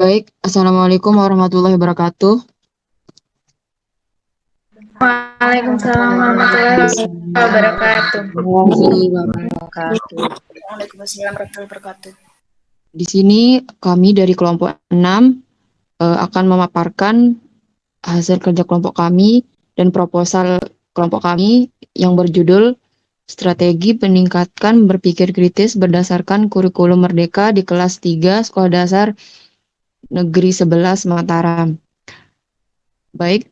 Baik, Assalamualaikum warahmatullahi wabarakatuh. Waalaikumsalam warahmatullahi wabarakatuh. Waalaikumsalam warahmatullahi wabarakatuh. Di sini kami dari kelompok 6 akan memaparkan hasil kerja kelompok kami dan proposal kelompok kami yang berjudul Strategi Peningkatkan Berpikir Kritis Berdasarkan Kurikulum Merdeka di kelas 3 Sekolah Dasar Negeri 11 Mataram. Baik,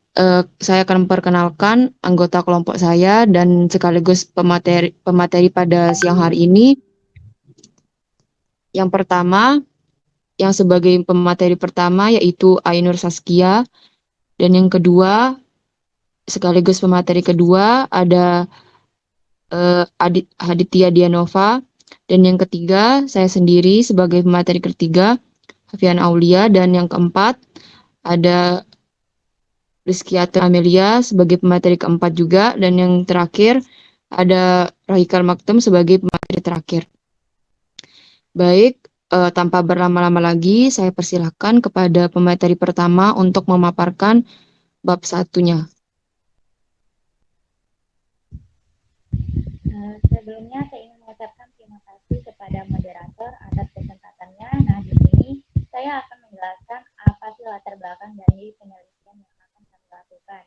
saya akan memperkenalkan anggota kelompok saya dan sekaligus pemateri pada siang hari ini. Yang pertama, yang sebagai pemateri pertama yaitu Ainur Saskia, dan yang kedua sekaligus pemateri kedua ada Aditya Dianova, dan yang ketiga saya sendiri sebagai pemateri ketiga Hafian Aulia, dan yang keempat ada Rizkyati Amelia sebagai pemateri keempat juga, dan yang terakhir ada Rahikal Maktum sebagai pemateri terakhir. Baik, tanpa berlama-lama lagi, saya persilahkan kepada pemateri pertama untuk memaparkan bab satunya. Sebelumnya saya ingin mengucapkan terima kasih kepada moderator atas kesempatannya. Nah, di sini saya akan menjelaskan apa sih latar belakang dari penelitian yang akan kami lakukan.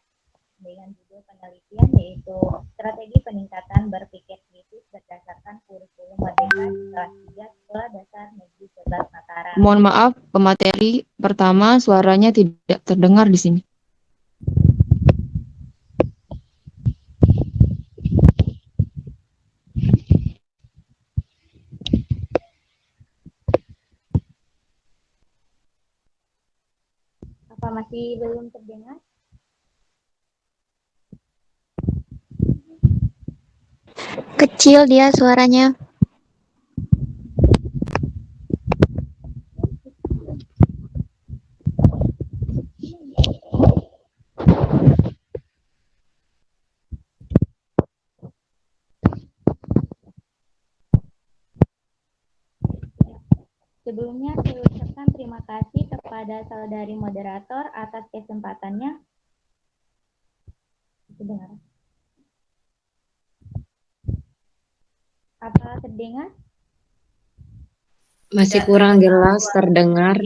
Dengan judul penelitian yaitu Strategi Peningkatan Berpikir Kritis Berdasarkan Kurikulum Merdeka di kelas 3 Sekolah Dasar Negeri 11 Mataram. Mohon maaf, pemateri pertama suaranya tidak terdengar di sini. Apa masih belum terdengar? Kecil dia suaranya. Sebelumnya saya ucapkan terima kasih kepada saudari moderator atas kesempatannya. Terdengar? Apa terdengar? Masih kurang jelas terdengar.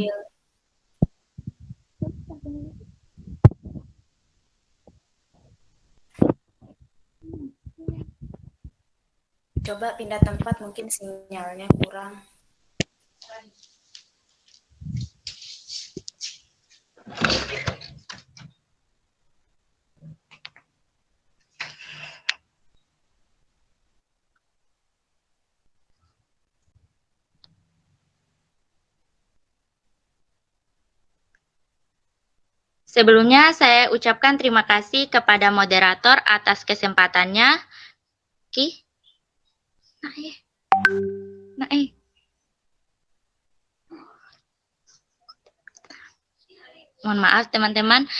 Coba pindah tempat, mungkin sinyalnya kurang. Sebelumnya saya ucapkan terima kasih kepada moderator atas kesempatannya. Mohon maaf teman-teman.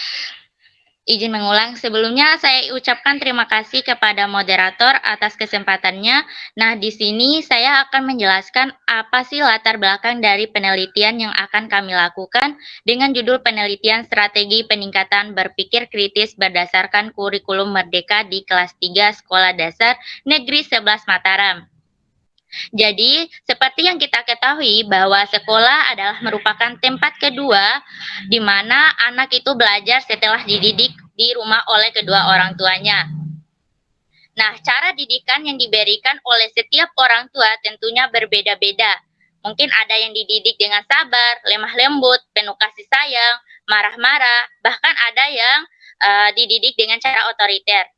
Izin mengulang, sebelumnya saya ucapkan terima kasih kepada moderator atas kesempatannya. Nah, di sini saya akan menjelaskan apa sih latar belakang dari penelitian yang akan kami lakukan dengan judul penelitian Strategi Peningkatan Berpikir Kritis Berdasarkan Kurikulum Merdeka di kelas 3 Sekolah Dasar Negeri 11 Mataram. Jadi, seperti yang kita ketahui bahwa sekolah adalah merupakan tempat kedua di mana anak itu belajar setelah dididik di rumah oleh kedua orang tuanya. Nah, cara didikan yang diberikan oleh setiap orang tua tentunya berbeda-beda. Mungkin ada yang dididik dengan sabar, lemah lembut, penuh kasih sayang, marah-marah, bahkan ada yang dididik dengan cara otoriter.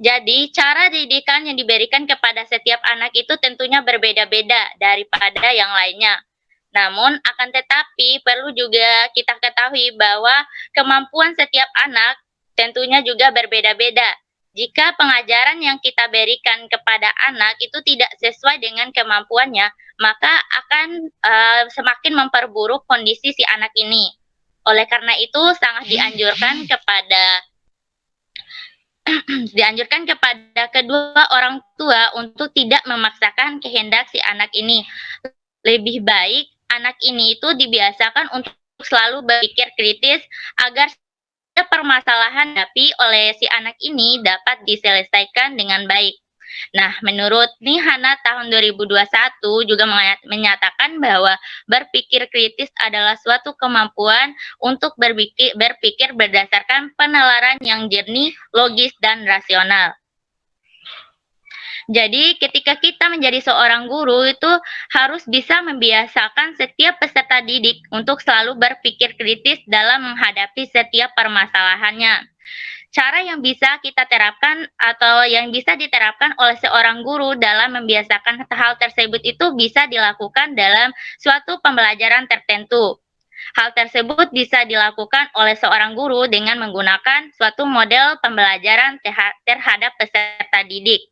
Jadi, cara didikan yang diberikan kepada setiap anak itu tentunya berbeda-beda daripada yang lainnya. Namun, akan tetapi perlu juga kita ketahui bahwa kemampuan setiap anak tentunya juga berbeda-beda. Jika pengajaran yang kita berikan kepada anak itu tidak sesuai dengan kemampuannya, maka akan semakin memperburuk kondisi si anak ini. Oleh karena itu, sangat dianjurkan kepada kedua orang tua untuk tidak memaksakan kehendak si anak ini. Lebih baik anak ini itu dibiasakan untuk selalu berpikir kritis agar permasalahan dihadapi oleh si anak ini dapat diselesaikan dengan baik. Nah, menurut Nihana tahun 2021 juga menyatakan bahwa berpikir kritis adalah suatu kemampuan untuk berpikir berdasarkan penalaran yang jernih, logis, dan rasional. Jadi, ketika kita menjadi seorang guru itu harus bisa membiasakan setiap peserta didik untuk selalu berpikir kritis dalam menghadapi setiap permasalahannya. Cara yang bisa kita terapkan atau yang bisa diterapkan oleh seorang guru dalam membiasakan hal tersebut itu bisa dilakukan dalam suatu pembelajaran tertentu. Hal tersebut bisa dilakukan oleh seorang guru dengan menggunakan suatu model pembelajaran terhadap peserta didik.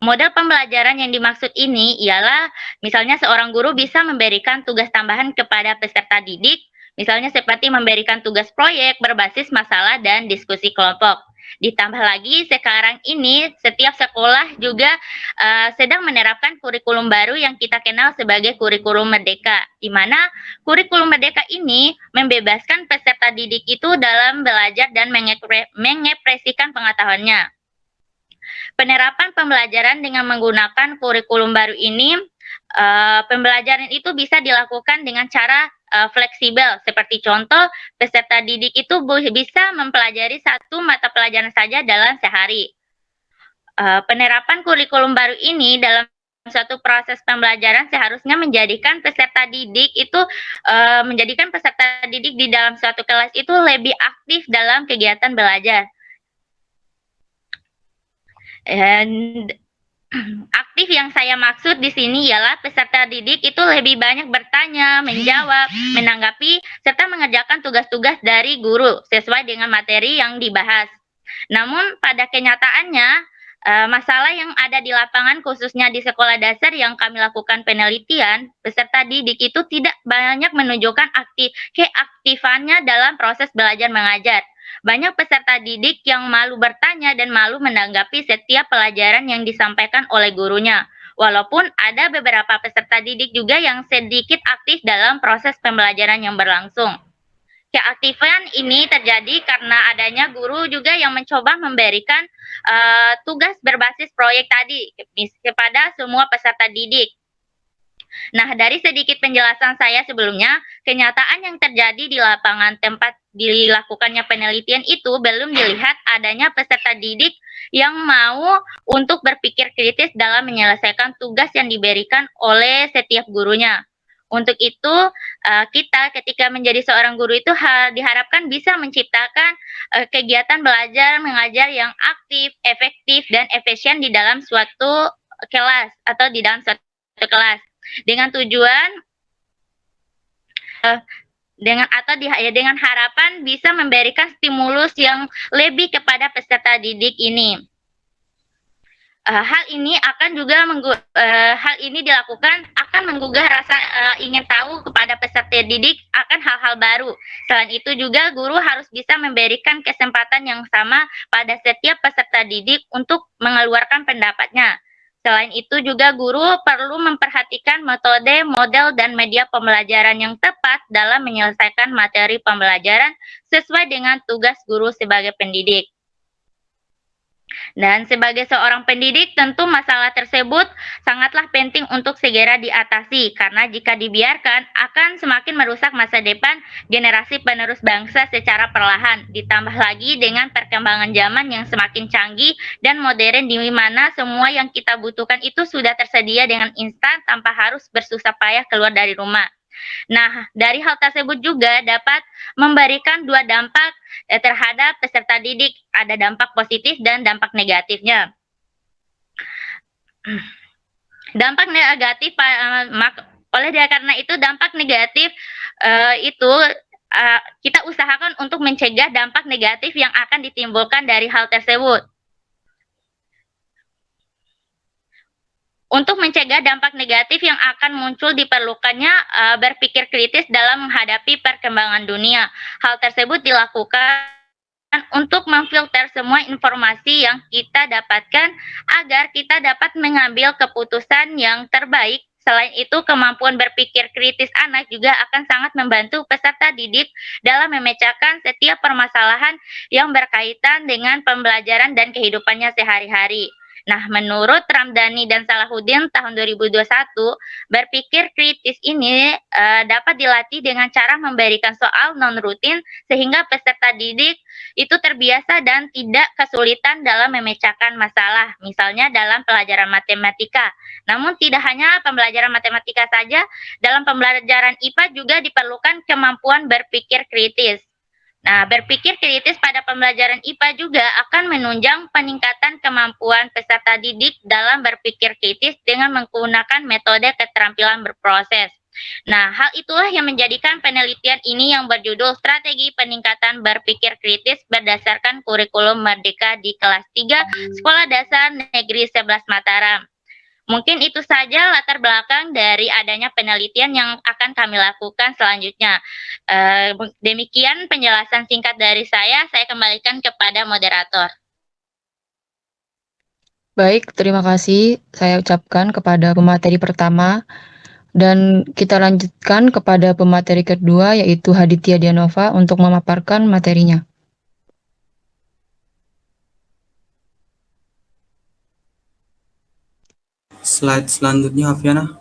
Model pembelajaran yang dimaksud ini ialah misalnya seorang guru bisa memberikan tugas tambahan kepada peserta didik, misalnya seperti memberikan tugas proyek berbasis masalah dan diskusi kelompok. Ditambah lagi sekarang ini setiap sekolah juga sedang menerapkan kurikulum baru yang kita kenal sebagai kurikulum merdeka, di mana kurikulum merdeka ini membebaskan peserta didik itu dalam belajar dan mengekspresikan pengetahuannya. Penerapan pembelajaran dengan menggunakan kurikulum baru ini, pembelajaran itu bisa dilakukan dengan cara fleksibel. Seperti contoh, peserta didik itu bisa mempelajari satu mata pelajaran saja dalam sehari. Penerapan kurikulum baru ini dalam suatu proses pembelajaran seharusnya menjadikan peserta didik itu di dalam suatu kelas itu lebih aktif dalam kegiatan belajar. Aktif yang saya maksud di sini ialah peserta didik itu lebih banyak bertanya, menjawab, menanggapi, serta mengerjakan tugas-tugas dari guru sesuai dengan materi yang dibahas. Namun pada kenyataannya, masalah yang ada di lapangan khususnya di sekolah dasar yang kami lakukan penelitian, peserta didik itu tidak banyak menunjukkan keaktifannya dalam proses belajar mengajar. Banyak peserta didik yang malu bertanya dan malu menanggapi setiap pelajaran yang disampaikan oleh gurunya. Walaupun ada beberapa peserta didik juga yang sedikit aktif dalam proses pembelajaran yang berlangsung. Keaktifan ini terjadi karena adanya guru juga yang mencoba memberikan tugas berbasis proyek tadi kepada semua peserta didik. Nah, dari sedikit penjelasan saya sebelumnya, kenyataan yang terjadi di lapangan tempat dilakukannya penelitian itu belum dilihat adanya peserta didik yang mau untuk berpikir kritis dalam menyelesaikan tugas yang diberikan oleh setiap gurunya. Untuk itu, kita ketika menjadi seorang guru itu diharapkan bisa menciptakan kegiatan belajar mengajar yang aktif, efektif, dan efisien di dalam suatu kelas atau di dalam suatu kelas. Dengan tujuan dengan harapan bisa memberikan stimulus yang lebih kepada peserta didik ini. Hal ini dilakukan akan menggugah rasa ingin tahu kepada peserta didik akan hal-hal baru. Selain itu juga guru harus bisa memberikan kesempatan yang sama pada setiap peserta didik untuk mengeluarkan pendapatnya. Selain itu juga guru perlu memperhatikan metode, model, dan media pembelajaran yang tepat dalam menyelesaikan materi pembelajaran sesuai dengan tugas guru sebagai pendidik. Dan sebagai seorang pendidik, tentu masalah tersebut sangatlah penting untuk segera diatasi, karena jika dibiarkan akan semakin merusak masa depan generasi penerus bangsa secara perlahan. Ditambah lagi dengan perkembangan zaman yang semakin canggih dan modern, di mana semua yang kita butuhkan itu sudah tersedia dengan instan tanpa harus bersusah payah keluar dari rumah. Nah, dari hal tersebut juga dapat memberikan dua dampak terhadap peserta didik. Ada dampak positif dan dampak negatifnya. Dampak negatif, karena itu dampak negatif itu kita usahakan untuk mencegah dampak negatif yang akan ditimbulkan dari hal tersebut. Untuk mencegah dampak negatif yang akan muncul diperlukannya berpikir kritis dalam menghadapi perkembangan dunia. Hal tersebut dilakukan untuk memfilter semua informasi yang kita dapatkan agar kita dapat mengambil keputusan yang terbaik Selain itu, kemampuan berpikir kritis anak juga akan sangat membantu peserta didik dalam memecahkan setiap permasalahan yang berkaitan dengan pembelajaran dan kehidupannya sehari-hari. Nah, menurut Ramdhani dan Salahuddin tahun 2021, berpikir kritis ini dapat dilatih dengan cara memberikan soal non-rutin sehingga peserta didik itu terbiasa dan tidak kesulitan dalam memecahkan masalah, misalnya dalam pelajaran matematika. Namun tidak hanya pembelajaran matematika saja, dalam pembelajaran IPA juga diperlukan kemampuan berpikir kritis. Nah, berpikir kritis pada pembelajaran IPA juga akan menunjang peningkatan kemampuan peserta didik dalam berpikir kritis dengan menggunakan metode keterampilan berproses. Nah, hal itulah yang menjadikan penelitian ini yang berjudul Strategi Peningkatan Berpikir Kritis berdasarkan Kurikulum Merdeka di kelas 3 Sekolah Dasar Negeri 11 Mataram. Mungkin itu saja latar belakang dari adanya penelitian yang akan kami lakukan selanjutnya. Demikian penjelasan singkat dari saya kembalikan kepada moderator. Baik, terima kasih saya ucapkan kepada pemateri pertama. Dan kita lanjutkan kepada pemateri kedua, yaitu Haditya Dianova untuk memaparkan materinya. Slide selanjutnya, Afiana.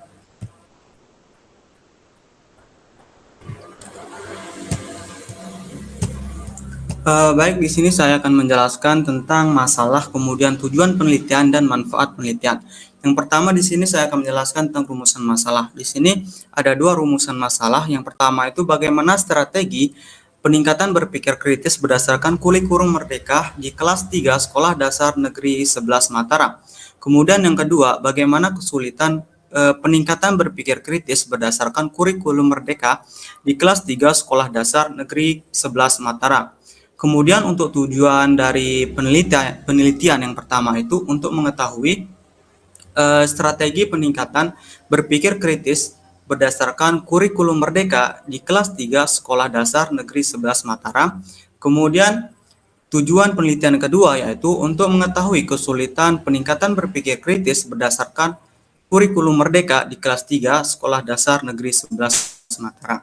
Baik, di sini saya akan menjelaskan tentang masalah, kemudian tujuan penelitian dan manfaat penelitian. Yang pertama di sini saya akan menjelaskan tentang rumusan masalah. Di sini ada dua rumusan masalah. Yang pertama itu bagaimana strategi peningkatan berpikir kritis berdasarkan kurikulum merdeka di kelas 3 Sekolah Dasar Negeri 11 Mataram. Kemudian yang kedua, bagaimana kesulitan peningkatan berpikir kritis berdasarkan kurikulum merdeka di kelas 3 Sekolah Dasar Negeri 11 Mataram. Kemudian untuk tujuan dari penelitian yang pertama itu untuk mengetahui strategi peningkatan berpikir kritis berdasarkan kurikulum merdeka di kelas 3 Sekolah Dasar Negeri 11 Mataram. Kemudian tujuan penelitian kedua yaitu untuk mengetahui kesulitan peningkatan berpikir kritis berdasarkan kurikulum merdeka di kelas 3 Sekolah Dasar Negeri 11 Mataram.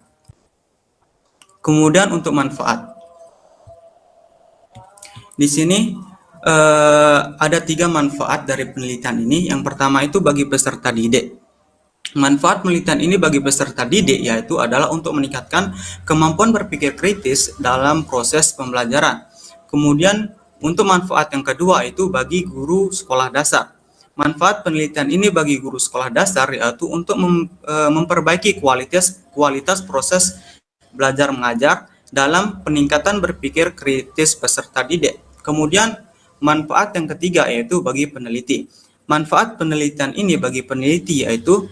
Kemudian untuk manfaat. Di sini ada 3 manfaat dari penelitian ini. Yang pertama itu bagi peserta didik. Manfaat penelitian ini bagi peserta didik yaitu adalah untuk meningkatkan kemampuan berpikir kritis dalam proses pembelajaran. Kemudian untuk manfaat yang kedua itu bagi guru sekolah dasar. Manfaat penelitian ini bagi guru sekolah dasar yaitu untuk memperbaiki kualitas proses belajar mengajar dalam peningkatan berpikir kritis peserta didik. Kemudian manfaat yang ketiga yaitu bagi peneliti. Manfaat penelitian ini bagi peneliti yaitu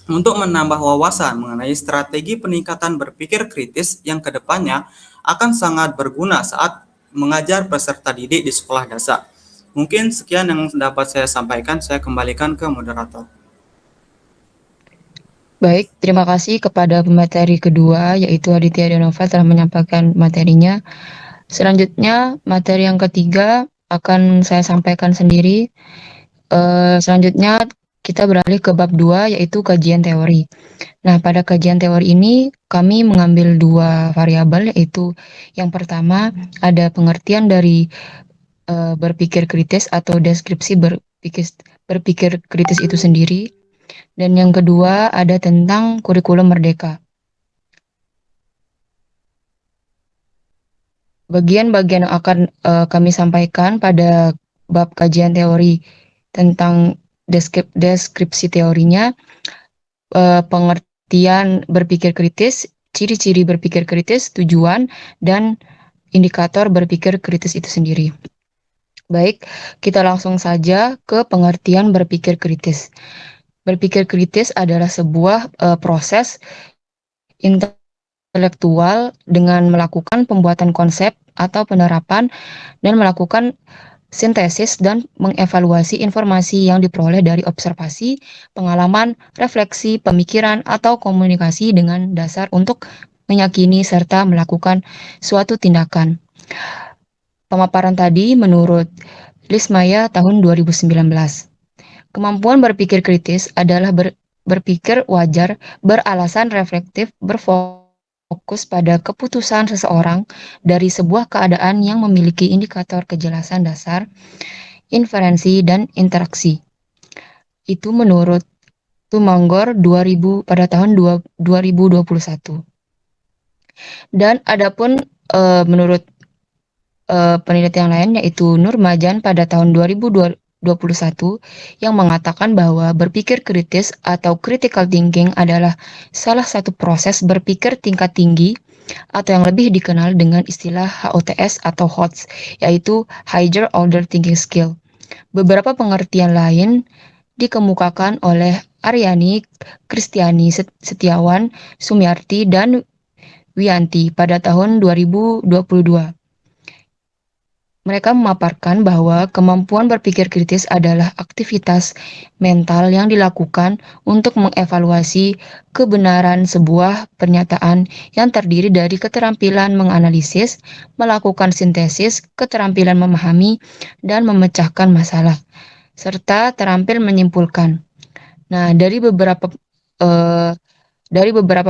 untuk menambah wawasan mengenai strategi peningkatan berpikir kritis yang kedepannya akan sangat berguna saat mengajar peserta didik di sekolah dasar. Mungkin sekian yang dapat saya sampaikan, saya kembalikan ke moderator. Baik, terima kasih kepada pemateri kedua, yaitu Haditya Dianova telah menyampaikan materinya. Selanjutnya, materi yang ketiga akan saya sampaikan sendiri. Selanjutnya, kita beralih ke bab 2, yaitu kajian teori. Nah, pada kajian teori ini, kami mengambil 2 variabel, yaitu yang pertama, ada pengertian dari berpikir kritis atau deskripsi berpikir kritis itu sendiri. Dan yang kedua, ada tentang kurikulum merdeka. Bagian-bagian yang akan kami sampaikan pada bab kajian teori tentang deskripsi teorinya, pengertian berpikir kritis, ciri-ciri berpikir kritis, tujuan, dan indikator berpikir kritis itu sendiri. Baik, kita langsung saja ke pengertian berpikir kritis. Berpikir kritis adalah sebuah proses intelektual dengan melakukan pembuatan konsep atau penerapan dan melakukan sintesis dan mengevaluasi informasi yang diperoleh dari observasi, pengalaman, refleksi, pemikiran, atau komunikasi dengan dasar untuk meyakini serta melakukan suatu tindakan. Pemaparan tadi menurut Lismaya tahun 2019. Kemampuan berpikir kritis adalah berpikir wajar, beralasan reflektif, berfokus pada keputusan seseorang dari sebuah keadaan yang memiliki indikator kejelasan dasar, inferensi, dan interaksi. Itu menurut Tumanggor 2000 pada tahun 2021. Dan adapun menurut penelitian lain yaitu Nurmajan pada tahun 2021 yang mengatakan bahwa berpikir kritis atau critical thinking adalah salah satu proses berpikir tingkat tinggi atau yang lebih dikenal dengan istilah HOTS atau HOTS, yaitu Higher Order Thinking Skill. Beberapa pengertian lain dikemukakan oleh Aryani, Kristiani Setiawan, Sumiarti, dan Wianti pada tahun 2022. Mereka memaparkan bahwa kemampuan berpikir kritis adalah aktivitas mental yang dilakukan untuk mengevaluasi kebenaran sebuah pernyataan yang terdiri dari keterampilan menganalisis, melakukan sintesis, keterampilan memahami, dan memecahkan masalah, serta terampil menyimpulkan. Nah, dari beberapa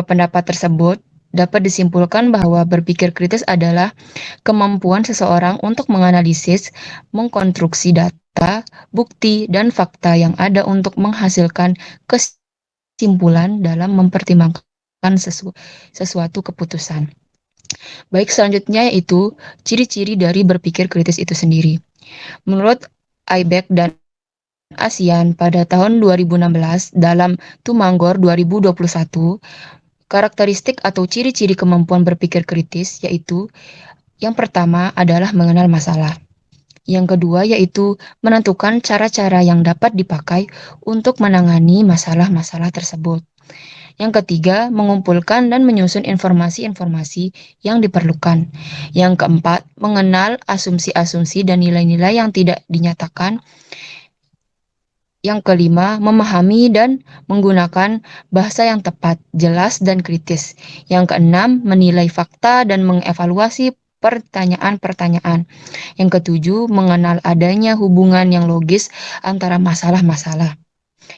pendapat tersebut, dapat disimpulkan bahwa berpikir kritis adalah kemampuan seseorang untuk menganalisis, mengkonstruksi data, bukti, dan fakta yang ada untuk menghasilkan kesimpulan dalam mempertimbangkan sesuatu keputusan. Baik, selanjutnya yaitu ciri-ciri dari berpikir kritis itu sendiri. Menurut Ibeck dan ASEAN pada tahun 2016 dalam Tumanggor 2021, karakteristik atau ciri-ciri kemampuan berpikir kritis yaitu yang pertama adalah mengenal masalah. Yang kedua yaitu menentukan cara-cara yang dapat dipakai untuk menangani masalah-masalah tersebut. Yang ketiga, mengumpulkan dan menyusun informasi-informasi yang diperlukan. Yang keempat, mengenal asumsi-asumsi dan nilai-nilai yang tidak dinyatakan. Yang kelima, memahami dan menggunakan bahasa yang tepat, jelas, dan kritis. Yang keenam, menilai fakta dan mengevaluasi pertanyaan-pertanyaan. Yang ketujuh, mengenal adanya hubungan yang logis antara masalah-masalah.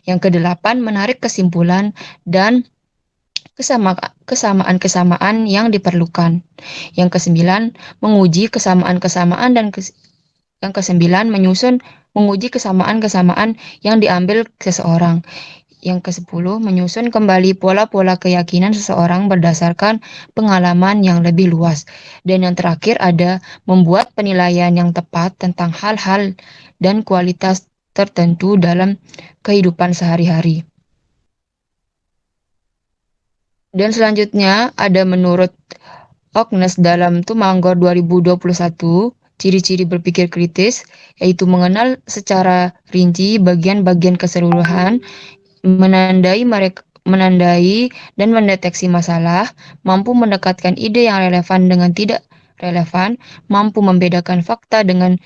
Yang kedelapan, menarik kesimpulan dan kesamaan-kesamaan yang diperlukan. Yang kesembilan, menguji kesamaan-kesamaan dan yang kesembilan, menguji kesamaan-kesamaan yang diambil seseorang. Yang ke-10, menyusun kembali pola-pola keyakinan seseorang berdasarkan pengalaman yang lebih luas. Dan yang terakhir ada membuat penilaian yang tepat tentang hal-hal dan kualitas tertentu dalam kehidupan sehari-hari. Dan selanjutnya ada menurut Ognes dalam Tumanggor 2021, ciri-ciri berpikir kritis, yaitu mengenal secara rinci bagian-bagian keseluruhan, menandai dan mendeteksi masalah, mampu mendekatkan ide yang relevan dengan tidak relevan, mampu membedakan fakta dengan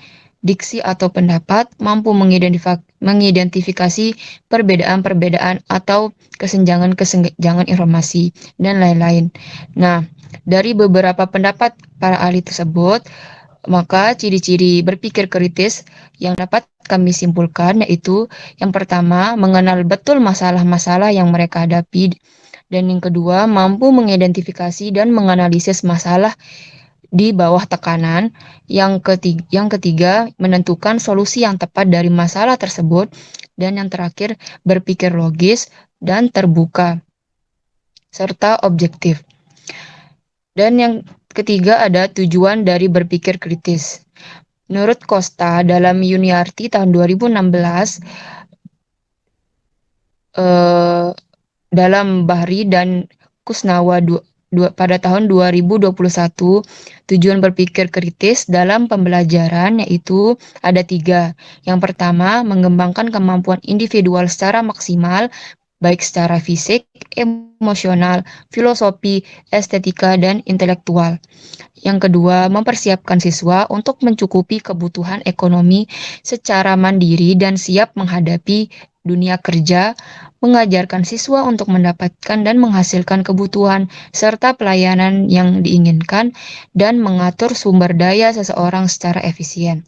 diksi atau pendapat, mampu mengidentifikasi perbedaan-perbedaan atau kesenjangan informasi, dan lain-lain. Nah, dari beberapa pendapat para ahli tersebut, maka ciri-ciri berpikir kritis yang dapat kami simpulkan yaitu yang pertama, mengenal betul masalah-masalah yang mereka hadapi, dan yang kedua, mampu mengidentifikasi dan menganalisis masalah di bawah tekanan. Yang ketiga, menentukan solusi yang tepat dari masalah tersebut, dan yang terakhir, berpikir logis dan terbuka serta objektif. Dan yang ketiga ada tujuan dari berpikir kritis. Menurut Costa dalam Yuniarti tahun 2016, dalam Bahri dan Kusnawa pada tahun 2021, tujuan berpikir kritis dalam pembelajaran yaitu ada 3. Yang pertama, mengembangkan kemampuan individual secara maksimal, baik secara fisik, emosional, filosofi, estetika, dan intelektual. Yang kedua, mempersiapkan siswa untuk mencukupi kebutuhan ekonomi secara mandiri dan siap menghadapi dunia kerja, mengajarkan siswa untuk mendapatkan dan menghasilkan kebutuhan serta pelayanan yang diinginkan, dan mengatur sumber daya seseorang secara efisien.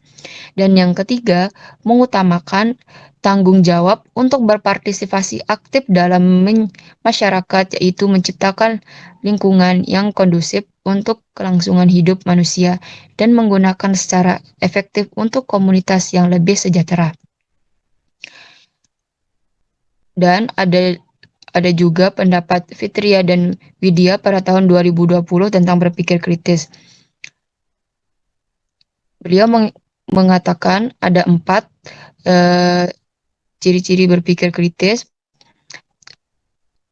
Dan yang ketiga, mengutamakan tanggung jawab untuk berpartisipasi aktif dalam masyarakat, yaitu menciptakan lingkungan yang kondusif untuk kelangsungan hidup manusia dan menggunakan secara efektif untuk komunitas yang lebih sejahtera. Dan ada juga pendapat Fitria dan Widya pada tahun 2020 tentang berpikir kritis. Beliau mengatakan ada 4 ciri-ciri berpikir kritis,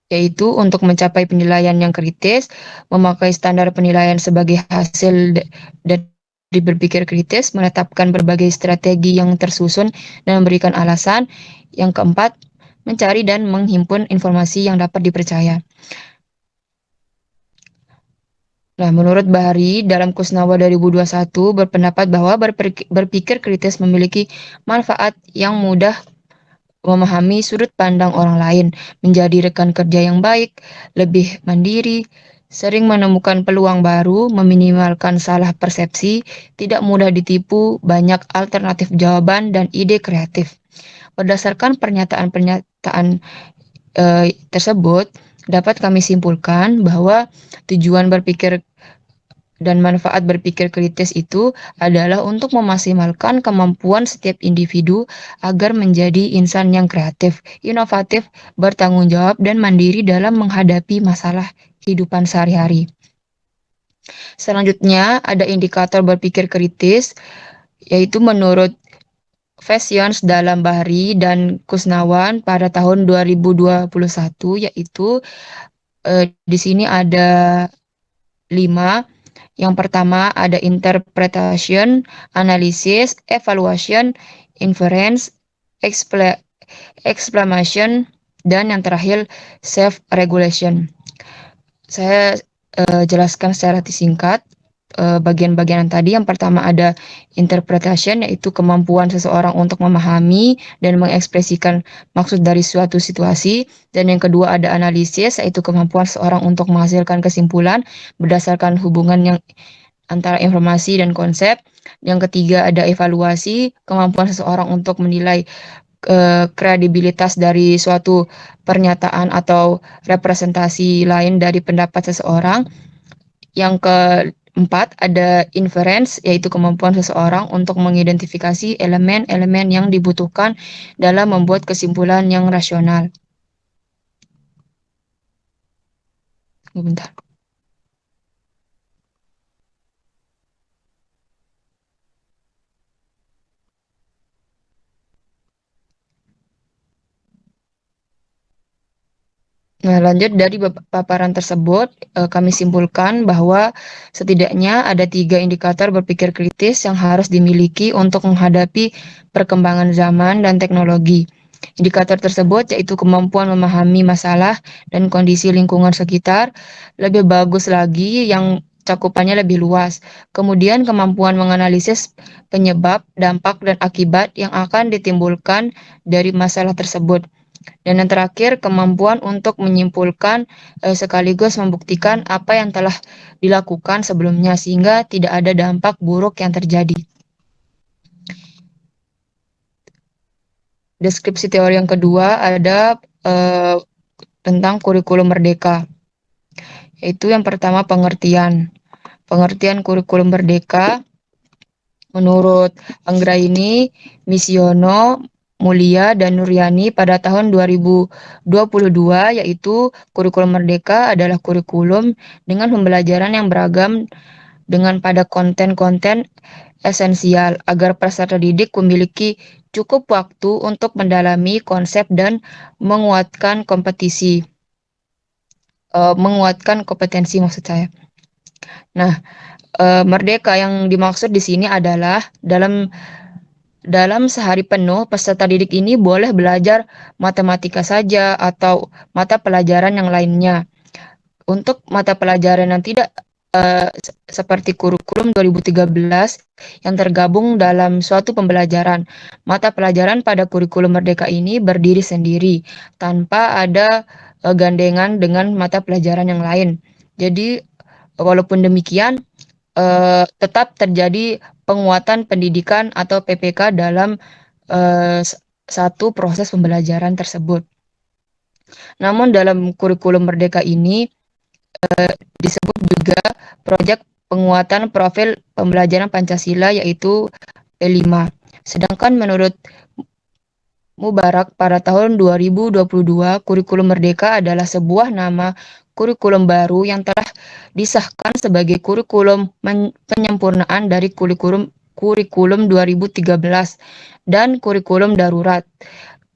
yaitu untuk mencapai penilaian yang kritis, memakai standar penilaian sebagai hasil dari berpikir kritis, menetapkan berbagai strategi yang tersusun dan memberikan alasan. Yang keempat, mencari dan menghimpun informasi yang dapat dipercaya. Nah, menurut Bahari, dalam Kusnawa 2021 berpendapat bahwa berpikir kritis memiliki manfaat yang mudah memahami sudut pandang orang lain, menjadi rekan kerja yang baik, lebih mandiri, sering menemukan peluang baru, meminimalkan salah persepsi, tidak mudah ditipu, banyak alternatif jawaban dan ide kreatif. Berdasarkan pernyataan-pernyataan tersebut, dapat kami simpulkan bahwa tujuan berpikir dan manfaat berpikir kritis itu adalah untuk memaksimalkan kemampuan setiap individu agar menjadi insan yang kreatif, inovatif, bertanggung jawab, dan mandiri dalam menghadapi masalah kehidupan sehari-hari. Selanjutnya, ada indikator berpikir kritis, yaitu menurut Fashions dalam Bahri dan Kusnawan pada tahun 2021, yaitu di sini ada 5. Yang pertama ada interpretation, analysis, evaluation, inference, explanation, dan yang terakhir self-regulation. Saya jelaskan secara singkat bagian-bagian tadi. Yang pertama ada interpretation, yaitu kemampuan seseorang untuk memahami dan mengekspresikan maksud dari suatu situasi. Dan yang kedua ada analisis, yaitu kemampuan seseorang untuk menghasilkan kesimpulan berdasarkan hubungan yang antara informasi dan konsep. Yang ketiga ada evaluasi, kemampuan seseorang untuk menilai kredibilitas dari suatu pernyataan atau representasi lain dari pendapat seseorang. Yang keempat ada inference, yaitu kemampuan seseorang untuk mengidentifikasi elemen-elemen yang dibutuhkan dalam membuat kesimpulan yang rasional. Bentar. Nah, lanjut dari paparan tersebut, kami simpulkan bahwa setidaknya ada 3 indikator berpikir kritis yang harus dimiliki untuk menghadapi perkembangan zaman dan teknologi. Indikator tersebut yaitu kemampuan memahami masalah dan kondisi lingkungan sekitar, lebih bagus lagi yang cakupannya lebih luas. Kemudian kemampuan menganalisis penyebab, dampak, dan akibat yang akan ditimbulkan dari masalah tersebut. Dan yang terakhir, kemampuan untuk menyimpulkan sekaligus membuktikan apa yang telah dilakukan sebelumnya sehingga tidak ada dampak buruk yang terjadi. Deskripsi teori yang kedua ada tentang kurikulum merdeka, yaitu yang pertama pengertian. Pengertian kurikulum merdeka menurut Anggraini, Misiono, Mulia, dan Nuryani pada tahun 2022, yaitu kurikulum merdeka adalah kurikulum dengan pembelajaran yang beragam dengan pada konten-konten esensial agar peserta didik memiliki cukup waktu untuk mendalami konsep dan menguatkan kompetensi maksud saya. Nah, merdeka yang dimaksud di sini adalah dalam sehari penuh, peserta didik ini boleh belajar matematika saja atau mata pelajaran yang lainnya. Untuk mata pelajaran yang tidak seperti kurikulum 2013 yang tergabung dalam suatu pembelajaran, mata pelajaran pada kurikulum merdeka ini berdiri sendiri tanpa ada gandengan dengan mata pelajaran yang lain. Jadi, walaupun demikian, tetap terjadi penguatan pendidikan atau PPK dalam satu proses pembelajaran tersebut. Namun dalam kurikulum Merdeka ini disebut juga proyek penguatan profil pembelajaran Pancasila yaitu P5. Sedangkan menurut Mubarak pada tahun 2022, kurikulum Merdeka adalah sebuah nama kurikulum baru yang telah disahkan sebagai kurikulum penyempurnaan dari kurikulum 2013 dan kurikulum darurat.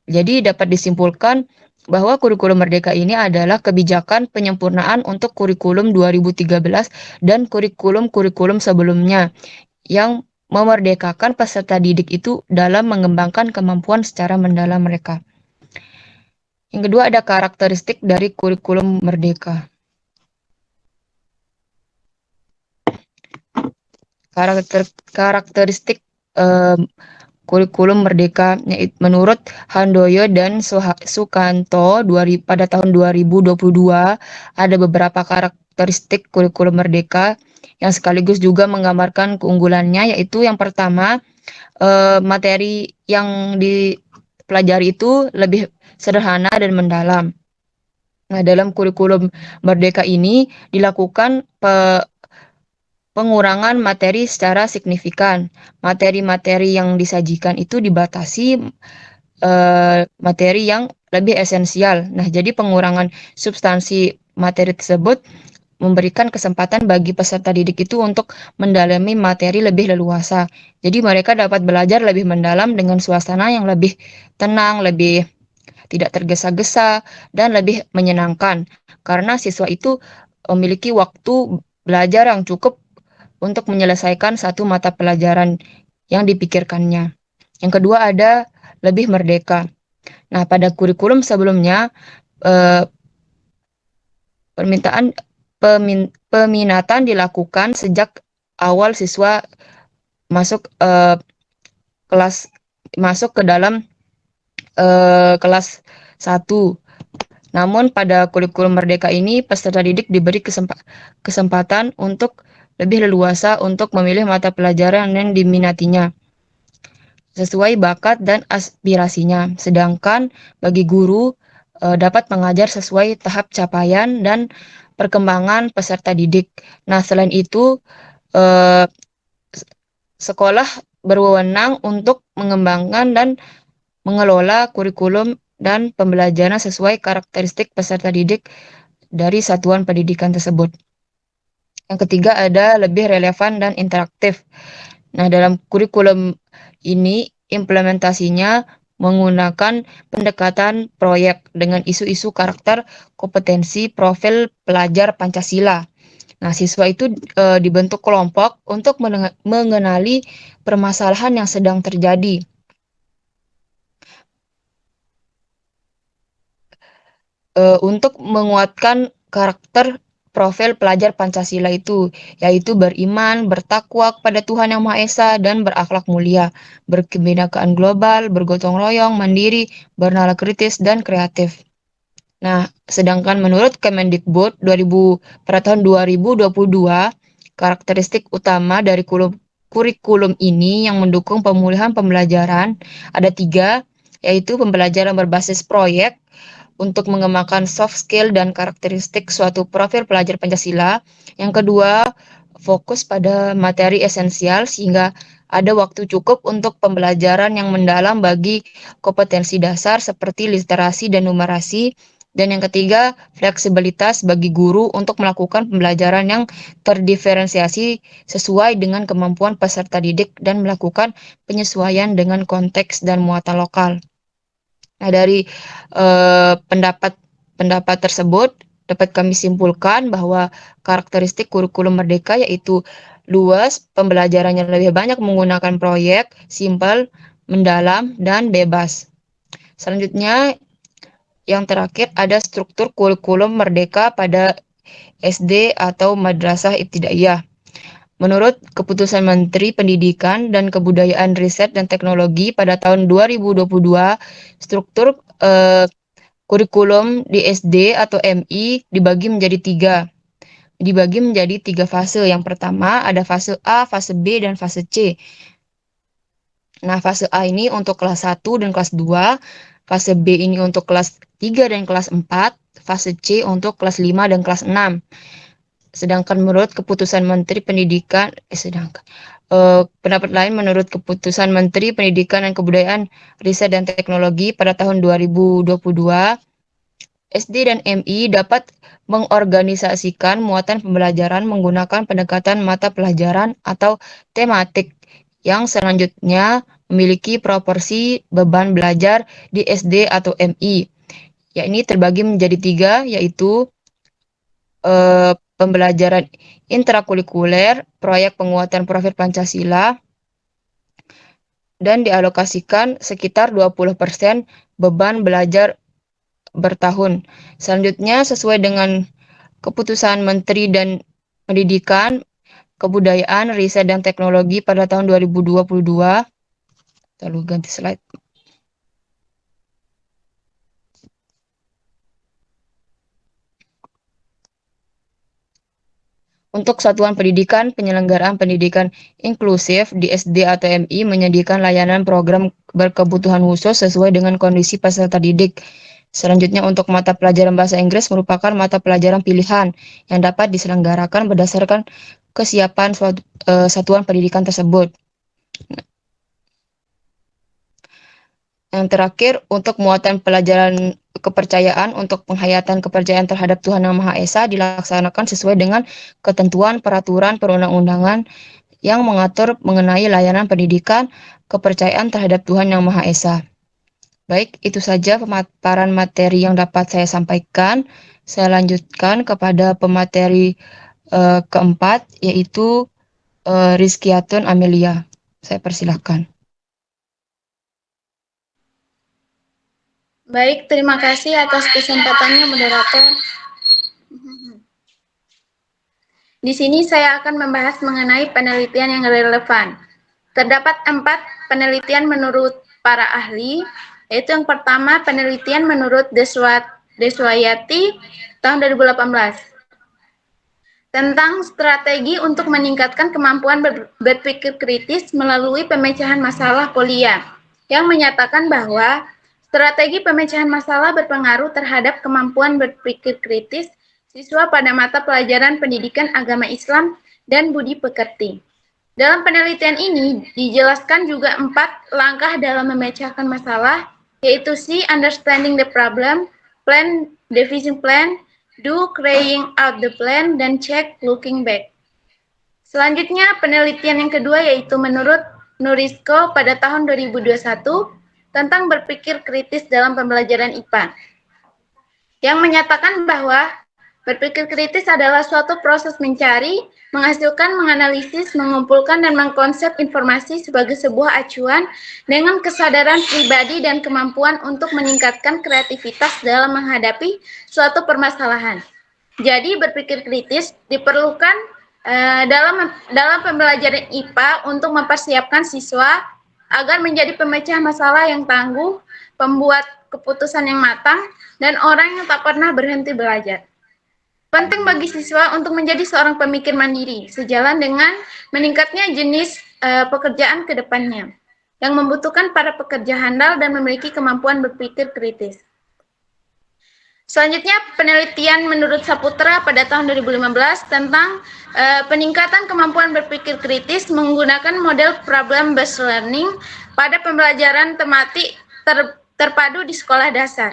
Jadi dapat disimpulkan bahwa kurikulum Merdeka ini adalah kebijakan penyempurnaan untuk kurikulum 2013 dan kurikulum-kurikulum sebelumnya yang memerdekakan peserta didik itu dalam mengembangkan kemampuan secara mendalam mereka. Yang kedua ada karakteristik dari kurikulum Merdeka. Karakteristik kurikulum Merdeka menurut Handoyo dan Sukanto pada tahun 2022 ada beberapa karakteristik kurikulum Merdeka yang sekaligus juga menggambarkan keunggulannya, yaitu yang pertama materi yang dipelajari itu lebih sederhana dan mendalam. Nah, dalam kurikulum Merdeka ini dilakukan pengurangan materi secara signifikan. Materi-materi yang disajikan itu dibatasi materi yang lebih esensial. Nah, jadi pengurangan substansi materi tersebut memberikan kesempatan bagi peserta didik itu untuk mendalami materi lebih leluasa. Jadi mereka dapat belajar lebih mendalam dengan suasana yang lebih tenang, lebih tidak tergesa-gesa, dan lebih menyenangkan. Karena siswa itu memiliki waktu belajar yang cukup untuk menyelesaikan satu mata pelajaran yang dipikirkannya. Yang kedua ada lebih merdeka. Nah, pada kurikulum sebelumnya peminatan dilakukan sejak awal siswa masuk ke dalam kelas 1. Namun pada kurikulum Merdeka ini peserta didik diberi kesempatan untuk lebih leluasa untuk memilih mata pelajaran yang diminatinya sesuai bakat dan aspirasinya. Sedangkan bagi guru dapat mengajar sesuai tahap capaian dan perkembangan peserta didik. Nah, selain itu, sekolah berwenang untuk mengembangkan dan mengelola kurikulum dan pembelajaran sesuai karakteristik peserta didik dari satuan pendidikan tersebut. Yang ketiga ada lebih relevan dan interaktif. Nah, dalam kurikulum ini implementasinya menggunakan pendekatan proyek dengan isu-isu karakter kompetensi profil pelajar Pancasila. Nah, siswa itu dibentuk kelompok untuk mengenali permasalahan yang sedang terjadi. Untuk menguatkan karakter profil pelajar Pancasila itu, yaitu beriman, bertakwa kepada Tuhan Yang Maha Esa, dan berakhlak mulia, berkebinekaan global, bergotong royong, mandiri, bernalar kritis, dan kreatif. Nah, sedangkan menurut Kemendikbud pada tahun 2022, karakteristik utama dari kurikulum ini yang mendukung pemulihan pembelajaran ada 3, yaitu pembelajaran berbasis proyek, untuk mengembangkan soft skill dan karakteristik suatu profil pelajar Pancasila. Yang kedua, fokus pada materi esensial sehingga ada waktu cukup untuk pembelajaran yang mendalam bagi kompetensi dasar seperti literasi dan numerasi. Dan yang ketiga, fleksibilitas bagi guru untuk melakukan pembelajaran yang terdiferensiasi sesuai dengan kemampuan peserta didik dan melakukan penyesuaian dengan konteks dan muatan lokal. Nah, dari pendapat tersebut dapat kami simpulkan bahwa karakteristik kurikulum Merdeka yaitu luas, pembelajarannya lebih banyak menggunakan proyek, simpel, mendalam, dan bebas. Selanjutnya, yang terakhir ada struktur kurikulum Merdeka pada SD atau Madrasah Ibtidaiyah. Menurut Keputusan Menteri Pendidikan dan Kebudayaan Riset dan Teknologi pada tahun 2022, struktur kurikulum di SD atau MI dibagi menjadi 3. dibagi menjadi 3 fase. Yang pertama ada fase A, fase B, dan fase C. Nah, fase A ini untuk kelas 1 dan kelas 2, fase B ini untuk kelas 3 dan kelas 4, fase C untuk kelas 5 dan kelas 6. Sedangkan menurut keputusan Menteri Pendidikan, pendapat lain menurut keputusan Menteri Pendidikan dan Kebudayaan, Riset dan Teknologi pada tahun 2022, SD dan MI dapat mengorganisasikan muatan pembelajaran menggunakan pendekatan mata pelajaran atau tematik yang selanjutnya memiliki proporsi beban belajar di SD atau MI, yakni terbagi menjadi 3, yaitu pembelajaran intrakurikuler, proyek penguatan profil Pancasila, dan dialokasikan sekitar 20% beban belajar bertahun. Selanjutnya, sesuai dengan keputusan Menteri dan Pendidikan, Kebudayaan, Riset dan Teknologi pada tahun 2022. Lalu ganti slide. Untuk satuan pendidikan, penyelenggaraan pendidikan inklusif di SD atau MI menyediakan layanan program berkebutuhan khusus sesuai dengan kondisi peserta didik. Selanjutnya, untuk mata pelajaran bahasa Inggris merupakan mata pelajaran pilihan yang dapat diselenggarakan berdasarkan kesiapan satuan pendidikan tersebut. Yang terakhir, untuk muatan pelajaran kepercayaan untuk penghayatan kepercayaan terhadap Tuhan Yang Maha Esa dilaksanakan sesuai dengan ketentuan peraturan perundang-undangan yang mengatur mengenai layanan pendidikan kepercayaan terhadap Tuhan Yang Maha Esa. Baik, itu saja pemaparan materi yang dapat saya sampaikan. Saya lanjutkan kepada pemateri keempat, yaitu Rizkyatun Amelia. Saya persilahkan. Baik, terima kasih atas kesempatannya, moderator. Di sini saya akan membahas mengenai penelitian yang relevan. Terdapat 4 penelitian menurut para ahli, yaitu yang pertama penelitian menurut Deswayati tahun 2018 tentang strategi untuk meningkatkan kemampuan berpikir kritis melalui pemecahan masalah kuliah, yang menyatakan bahwa strategi pemecahan masalah berpengaruh terhadap kemampuan berpikir kritis siswa pada mata pelajaran pendidikan agama Islam dan budi pekerti. Dalam penelitian ini dijelaskan juga 4 langkah dalam memecahkan masalah, yaitu C. Understanding the problem, plan, devising plan, do, carrying out the plan, dan check, looking back. Selanjutnya, penelitian yang kedua yaitu menurut Nurisko pada tahun 2021 tentang berpikir kritis dalam pembelajaran IPA, yang menyatakan bahwa berpikir kritis adalah suatu proses mencari, menghasilkan, menganalisis, mengumpulkan, dan mengkonsep informasi sebagai sebuah acuan dengan kesadaran pribadi dan kemampuan untuk meningkatkan kreativitas dalam menghadapi suatu permasalahan. Jadi, berpikir kritis diperlukan dalam pembelajaran IPA untuk mempersiapkan siswa agar menjadi pemecah masalah yang tangguh, pembuat keputusan yang matang, dan orang yang tak pernah berhenti belajar. Penting bagi siswa untuk menjadi seorang pemikir mandiri, sejalan dengan meningkatnya jenis pekerjaan ke depannya, yang membutuhkan para pekerja handal dan memiliki kemampuan berpikir kritis. Selanjutnya, penelitian menurut Saputra pada tahun 2015 tentang peningkatan kemampuan berpikir kritis menggunakan model problem-based learning pada pembelajaran tematik terpadu di sekolah dasar,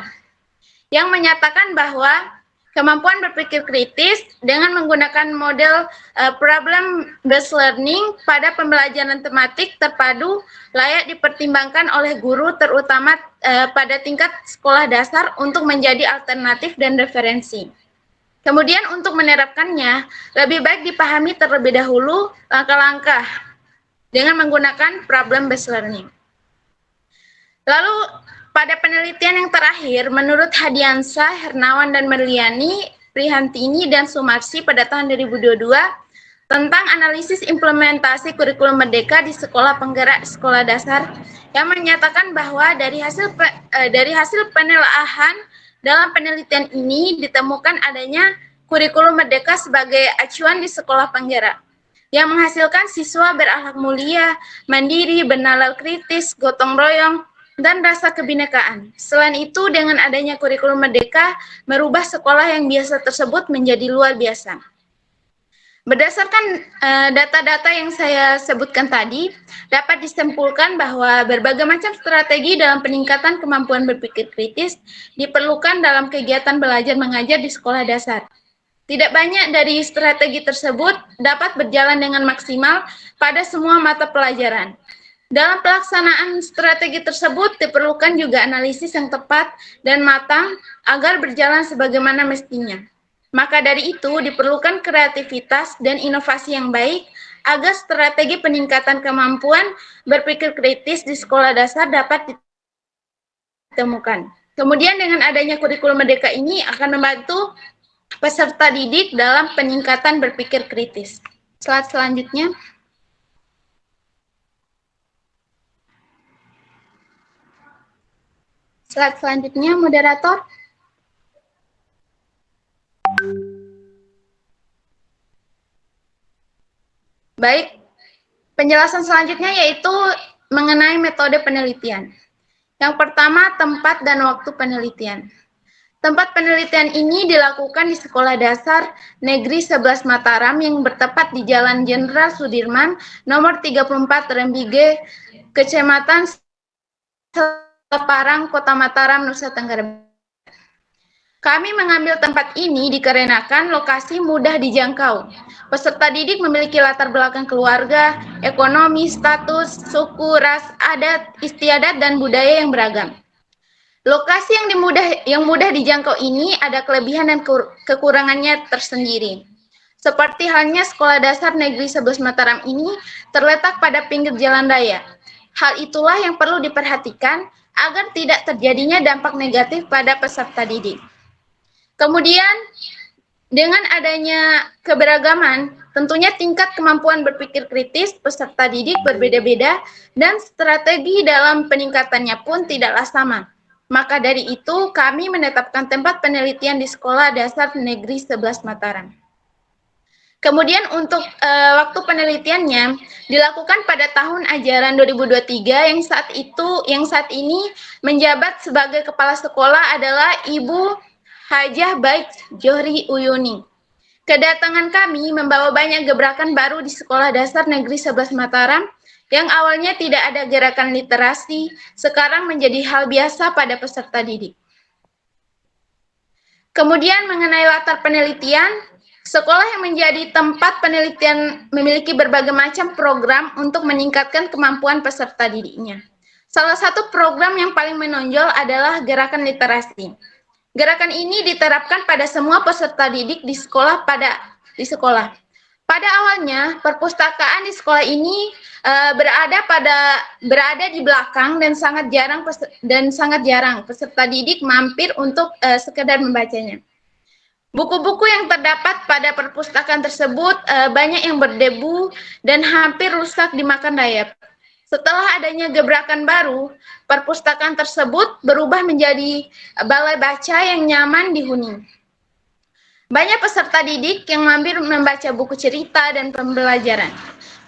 yang menyatakan bahwa kemampuan berpikir kritis dengan menggunakan model problem-based learning pada pembelajaran tematik terpadu layak dipertimbangkan oleh guru, terutama pada tingkat sekolah dasar, untuk menjadi alternatif dan referensi. Kemudian untuk menerapkannya, lebih baik dipahami terlebih dahulu langkah-langkah dengan menggunakan problem-based learning. Lalu, pada penelitian yang terakhir, menurut Hadiansyah, Hernawan, dan Merliani, Prihantini, dan Sumarsi pada tahun 2022, tentang analisis implementasi kurikulum merdeka di sekolah penggerak sekolah dasar, yang menyatakan bahwa dari hasil penelaahan dalam penelitian ini ditemukan adanya kurikulum merdeka sebagai acuan di sekolah penggerak, yang menghasilkan siswa berakhlak mulia, mandiri, bernalar kritis, gotong royong, dan rasa kebinekaan. Selain itu, dengan adanya kurikulum merdeka, merubah sekolah yang biasa tersebut menjadi luar biasa. Berdasarkan data-data yang saya sebutkan tadi, dapat disimpulkan bahwa berbagai macam strategi dalam peningkatan kemampuan berpikir kritis diperlukan dalam kegiatan belajar mengajar di sekolah dasar. Tidak banyak dari strategi tersebut dapat berjalan dengan maksimal pada semua mata pelajaran. Dalam pelaksanaan strategi tersebut diperlukan juga analisis yang tepat dan matang agar berjalan sebagaimana mestinya. Maka dari itu diperlukan kreativitas dan inovasi yang baik agar strategi peningkatan kemampuan berpikir kritis di sekolah dasar dapat ditemukan. Kemudian dengan adanya kurikulum merdeka ini akan membantu peserta didik dalam peningkatan berpikir kritis. Slide selanjutnya. Slide selanjutnya, moderator. Baik, penjelasan selanjutnya yaitu mengenai metode penelitian. Yang pertama, tempat dan waktu penelitian. Tempat penelitian ini dilakukan di Sekolah Dasar Negeri 11 Mataram yang bertempat di Jalan Jenderal Sudirman, nomor 34 Rembige, Kecamatan Separang, Kota Mataram, Nusa Tenggara Barat. Kami mengambil tempat ini dikarenakan lokasi mudah dijangkau. Peserta didik memiliki latar belakang keluarga, ekonomi, status, suku, ras, adat, istiadat, dan budaya yang beragam. Lokasi yang mudah dijangkau ini ada kelebihan dan kekurangannya tersendiri. Seperti halnya Sekolah Dasar Negeri 11 Mataram ini terletak pada pinggir jalan raya. Hal itulah yang perlu diperhatikan agar tidak terjadinya dampak negatif pada peserta didik. Kemudian, dengan adanya keberagaman, tentunya tingkat kemampuan berpikir kritis peserta didik berbeda-beda dan strategi dalam peningkatannya pun tidaklah sama. Maka dari itu, kami menetapkan tempat penelitian di Sekolah Dasar Negeri 11 Mataram. Kemudian untuk waktu penelitiannya dilakukan pada tahun ajaran 2023 yang saat ini menjabat sebagai kepala sekolah adalah Ibu Hajah Baik Johri Uyuni. Kedatangan kami membawa banyak gebrakan baru di Sekolah Dasar Negeri 11 Mataram yang awalnya tidak ada gerakan literasi, sekarang menjadi hal biasa pada peserta didik. Kemudian mengenai latar penelitian, sekolah yang menjadi tempat penelitian memiliki berbagai macam program untuk meningkatkan kemampuan peserta didiknya. Salah satu program yang paling menonjol adalah gerakan literasi. Gerakan ini diterapkan pada semua peserta didik di sekolah. Pada awalnya, perpustakaan di sekolah ini berada di belakang dan sangat jarang peserta didik mampir untuk sekedar membacanya. Buku-buku yang terdapat pada perpustakaan tersebut banyak yang berdebu dan hampir rusak dimakan rayap. Setelah adanya gebrakan baru, perpustakaan tersebut berubah menjadi balai baca yang nyaman dihuni. Banyak peserta didik yang mampir membaca buku cerita dan pembelajaran.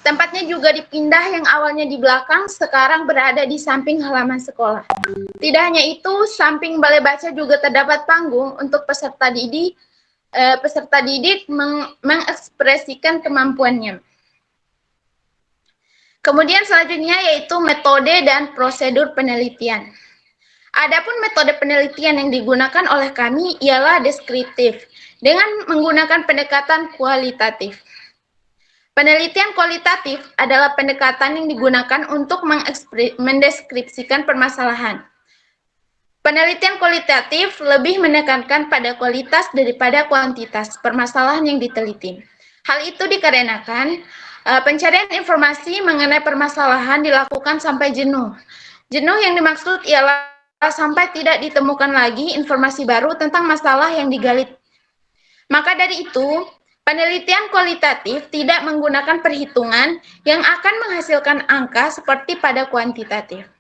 Tempatnya juga dipindah yang awalnya di belakang, sekarang berada di samping halaman sekolah. Tidak hanya itu, samping balai baca juga terdapat panggung untuk peserta didik mengekspresikan kemampuannya. Kemudian selanjutnya yaitu metode dan prosedur penelitian. Adapun metode penelitian yang digunakan oleh kami ialah deskriptif dengan menggunakan pendekatan kualitatif. Penelitian kualitatif adalah pendekatan yang digunakan untuk mendeskripsikan permasalahan. Penelitian kualitatif lebih menekankan pada kualitas daripada kuantitas permasalahan yang diteliti. Hal itu dikarenakan pencarian informasi mengenai permasalahan dilakukan sampai jenuh. Jenuh yang dimaksud ialah sampai tidak ditemukan lagi informasi baru tentang masalah yang digali. Maka dari itu, penelitian kualitatif tidak menggunakan perhitungan yang akan menghasilkan angka seperti pada kuantitatif.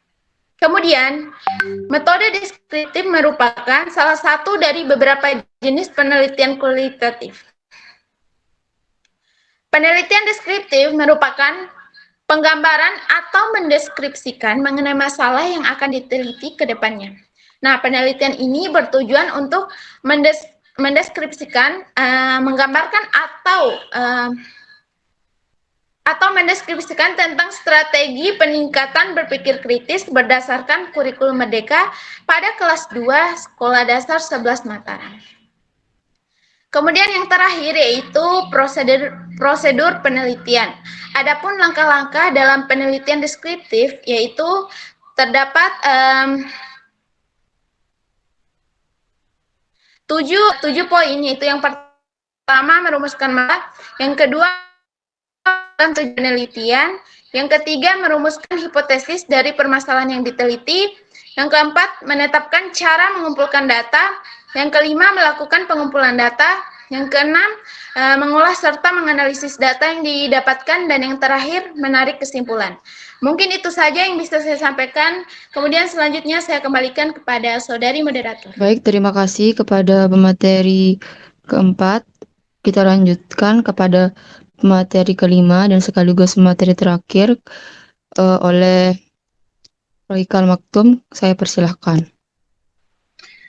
Kemudian, metode deskriptif merupakan salah satu dari beberapa jenis penelitian kualitatif. Penelitian deskriptif merupakan penggambaran atau mendeskripsikan mengenai masalah yang akan diteliti ke depannya. Nah, penelitian ini bertujuan untuk mendeskripsikan, menggambarkan atau mendeskripsikan tentang strategi peningkatan berpikir kritis berdasarkan kurikulum Merdeka pada kelas 2 Sekolah Dasar 11 Mataram. Kemudian yang terakhir yaitu prosedur penelitian. Adapun langkah-langkah dalam penelitian deskriptif yaitu terdapat 7 poin, yaitu yang pertama merumuskan masalah, yang kedua tujuan penelitian, yang ketiga merumuskan hipotesis dari permasalahan yang diteliti, yang keempat menetapkan cara mengumpulkan data, yang kelima melakukan pengumpulan data, yang keenam mengolah serta menganalisis data yang didapatkan, dan yang terakhir menarik kesimpulan. Mungkin itu saja yang bisa saya sampaikan. Kemudian selanjutnya saya kembalikan kepada saudari moderator. Baik, terima kasih kepada pemateri keempat. Kita lanjutkan kepada pemateri kelima dan sekaligus pemateri terakhir oleh Roikal Maktum. Saya persilahkan.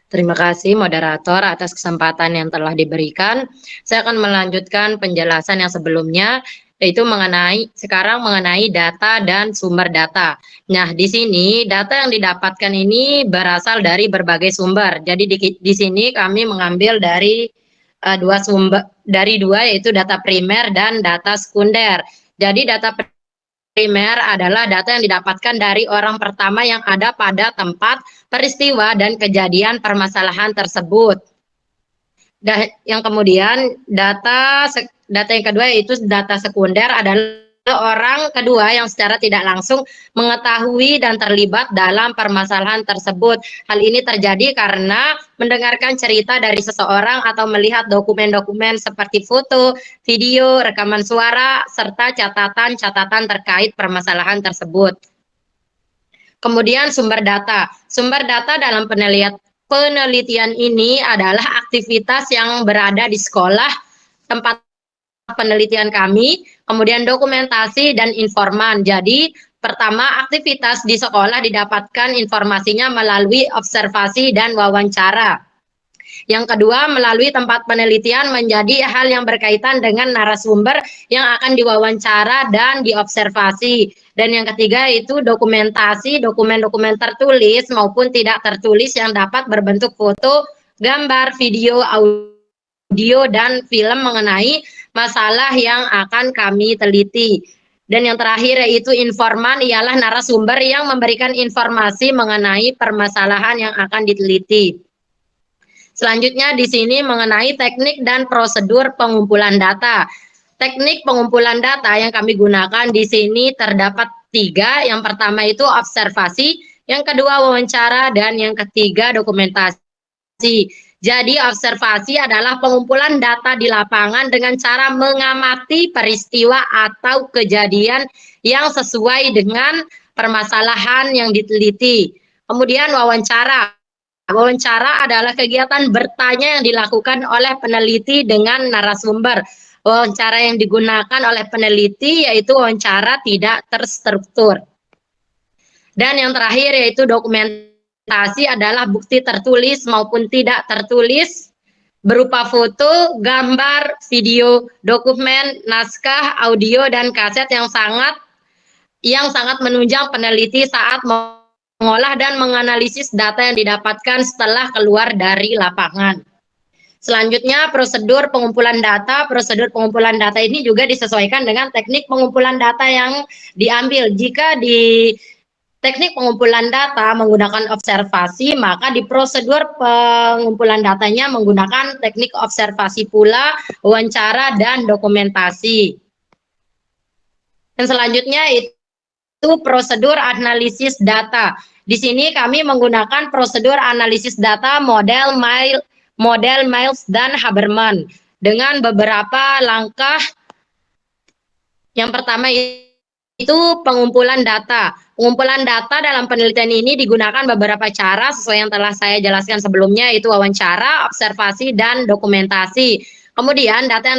Terima kasih moderator atas kesempatan yang telah diberikan. Saya akan melanjutkan penjelasan yang sebelumnya, yaitu sekarang mengenai data dan sumber data. Nah, di sini data yang didapatkan ini berasal dari berbagai sumber. Jadi di sini kami mengambil dari dua sumber, yaitu data primer dan data sekunder. Jadi data primer adalah data yang didapatkan dari orang pertama yang ada pada tempat peristiwa dan kejadian permasalahan tersebut. Dan yang kemudian data yang kedua yaitu data sekunder adalah orang kedua yang secara tidak langsung mengetahui dan terlibat dalam permasalahan tersebut. Hal ini terjadi karena mendengarkan cerita dari seseorang atau melihat dokumen-dokumen seperti foto, video, rekaman suara, serta catatan-catatan terkait permasalahan tersebut. Kemudian sumber data. Sumber data dalam penelitian ini adalah aktivitas yang berada di sekolah, tempat penelitian kami, kemudian dokumentasi dan informan. Jadi, pertama, aktivitas di sekolah didapatkan informasinya melalui observasi dan wawancara. Yang kedua, melalui tempat penelitian menjadi hal yang berkaitan dengan narasumber yang akan diwawancara dan diobservasi. Dan yang ketiga itu dokumentasi, dokumen-dokumen tertulis maupun tidak tertulis yang dapat berbentuk foto, gambar, video, audio, dan film mengenai masalah yang akan kami teliti. Dan yang terakhir yaitu informan, ialah narasumber yang memberikan informasi mengenai permasalahan yang akan diteliti. Selanjutnya di sini mengenai teknik dan prosedur pengumpulan data. Teknik pengumpulan data yang kami gunakan di sini terdapat 3. Yang pertama itu observasi, yang kedua wawancara, dan yang ketiga dokumentasi. Jadi observasi adalah pengumpulan data di lapangan dengan cara mengamati peristiwa atau kejadian yang sesuai dengan permasalahan yang diteliti. Kemudian wawancara. Wawancara adalah kegiatan bertanya yang dilakukan oleh peneliti dengan narasumber. Wawancara yang digunakan oleh peneliti yaitu wawancara tidak terstruktur. Dan yang terakhir yaitu dokumentasi adalah bukti tertulis maupun tidak tertulis berupa foto, gambar, video, dokumen, naskah, audio, dan kaset yang sangat menunjang peneliti saat mengolah dan menganalisis data yang didapatkan setelah keluar dari lapangan. Selanjutnya, prosedur pengumpulan data. Prosedur pengumpulan data ini juga disesuaikan dengan teknik pengumpulan data yang diambil. Jika di teknik pengumpulan data menggunakan observasi, maka di prosedur pengumpulan datanya menggunakan teknik observasi pula, wawancara, dan dokumentasi. Dan selanjutnya itu prosedur analisis data. Di sini kami menggunakan prosedur analisis data model Miles dan Haberman dengan beberapa langkah. Yang pertama yaitu pengumpulan data. Pengumpulan data dalam penelitian ini digunakan beberapa cara sesuai yang telah saya jelaskan sebelumnya, yaitu wawancara, observasi, dan dokumentasi. Kemudian data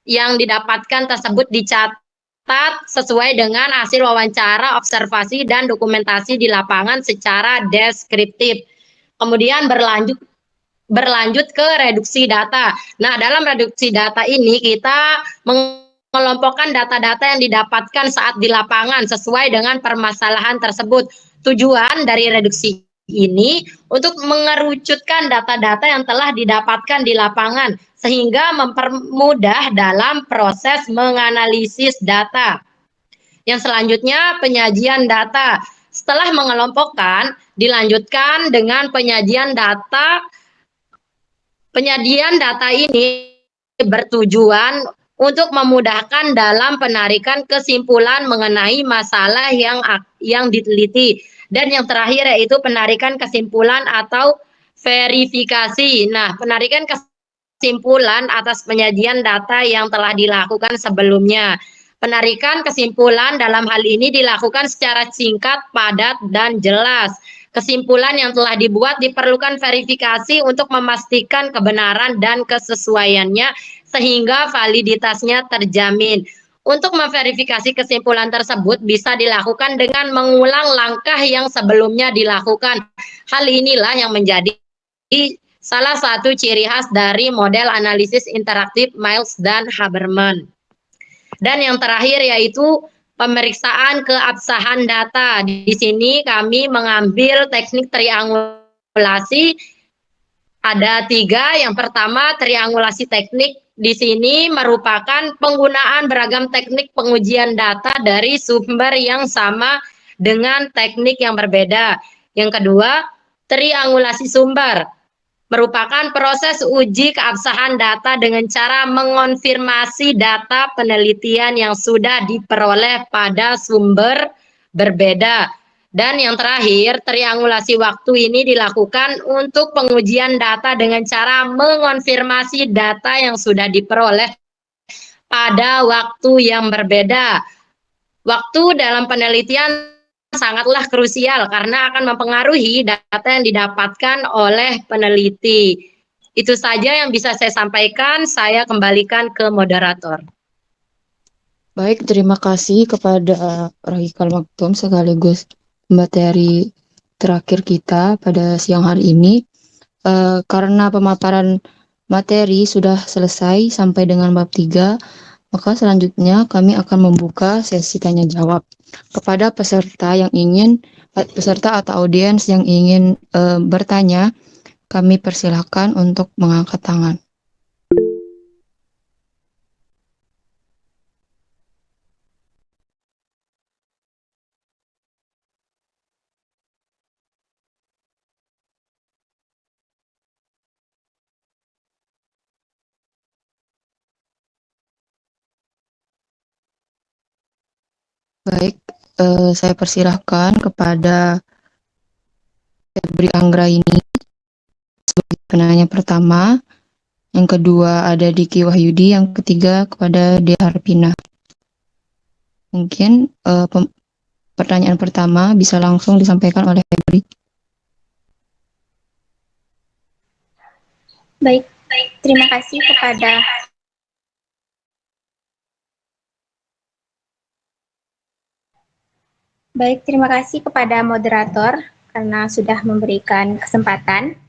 yang didapatkan tersebut dicatat sesuai dengan hasil wawancara, observasi, dan dokumentasi di lapangan secara deskriptif. Kemudian berlanjut ke reduksi data. Nah, dalam reduksi data ini kita mengelompokkan data-data yang didapatkan saat di lapangan sesuai dengan permasalahan tersebut. Tujuan dari reduksi ini untuk mengerucutkan data-data yang telah didapatkan di lapangan sehingga mempermudah dalam proses menganalisis data. Yang selanjutnya, penyajian data. Setelah mengelompokkan, dilanjutkan dengan penyajian data. Penyajian data ini bertujuan untuk memudahkan dalam penarikan kesimpulan mengenai masalah yang diteliti. Dan yang terakhir yaitu penarikan kesimpulan atau verifikasi. Nah, penarikan kesimpulan atas penyajian data yang telah dilakukan sebelumnya. Penarikan kesimpulan dalam hal ini dilakukan secara singkat, padat, dan jelas. Kesimpulan yang telah dibuat diperlukan verifikasi untuk memastikan kebenaran dan kesesuaiannya sehingga validitasnya terjamin. Untuk memverifikasi kesimpulan tersebut bisa dilakukan dengan mengulang langkah yang sebelumnya dilakukan. Hal inilah yang menjadi salah satu ciri khas dari model analisis interaktif Miles dan Habermas. Dan yang terakhir yaitu pemeriksaan keabsahan data. Di sini kami mengambil teknik triangulasi. Ada 3. Yang pertama, triangulasi teknik. Di sini merupakan penggunaan beragam teknik pengujian data dari sumber yang sama dengan teknik yang berbeda. Yang kedua, triangulasi sumber. Merupakan proses uji keabsahan data dengan cara mengonfirmasi data penelitian yang sudah diperoleh pada sumber berbeda. Dan yang terakhir, triangulasi waktu ini dilakukan untuk pengujian data dengan cara mengonfirmasi data yang sudah diperoleh pada waktu yang berbeda. Waktu dalam penelitian sangatlah krusial karena akan mempengaruhi data yang didapatkan oleh peneliti. Itu saja yang bisa saya sampaikan. Saya kembalikan ke moderator. Baik, terima kasih kepada Rahikal Maktum sekaligus materi terakhir kita pada siang hari ini. Karena pemaparan materi sudah selesai sampai dengan bab 3, maka selanjutnya kami akan membuka sesi tanya jawab kepada peserta atau audiens yang ingin bertanya. Kami persilahkan untuk mengangkat tangan. Baik, saya persilahkan kepada Febri Anggraini sebagai penanya pertama, yang kedua ada Diki Wahyudi, yang ketiga kepada Dea Harpina. Mungkin pertanyaan pertama bisa langsung disampaikan oleh Febri. Baik, terima kasih kepada moderator karena sudah memberikan kesempatan.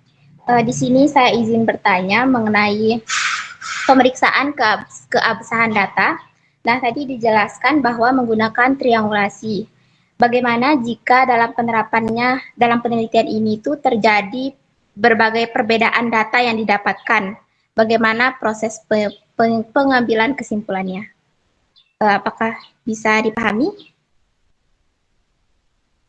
Di sini saya izin bertanya mengenai pemeriksaan keabsahan data. Nah, tadi dijelaskan bahwa menggunakan triangulasi. Bagaimana jika dalam penerapannya, dalam penelitian ini itu terjadi berbagai perbedaan data yang didapatkan? Bagaimana proses pengambilan kesimpulannya? Apakah bisa dipahami?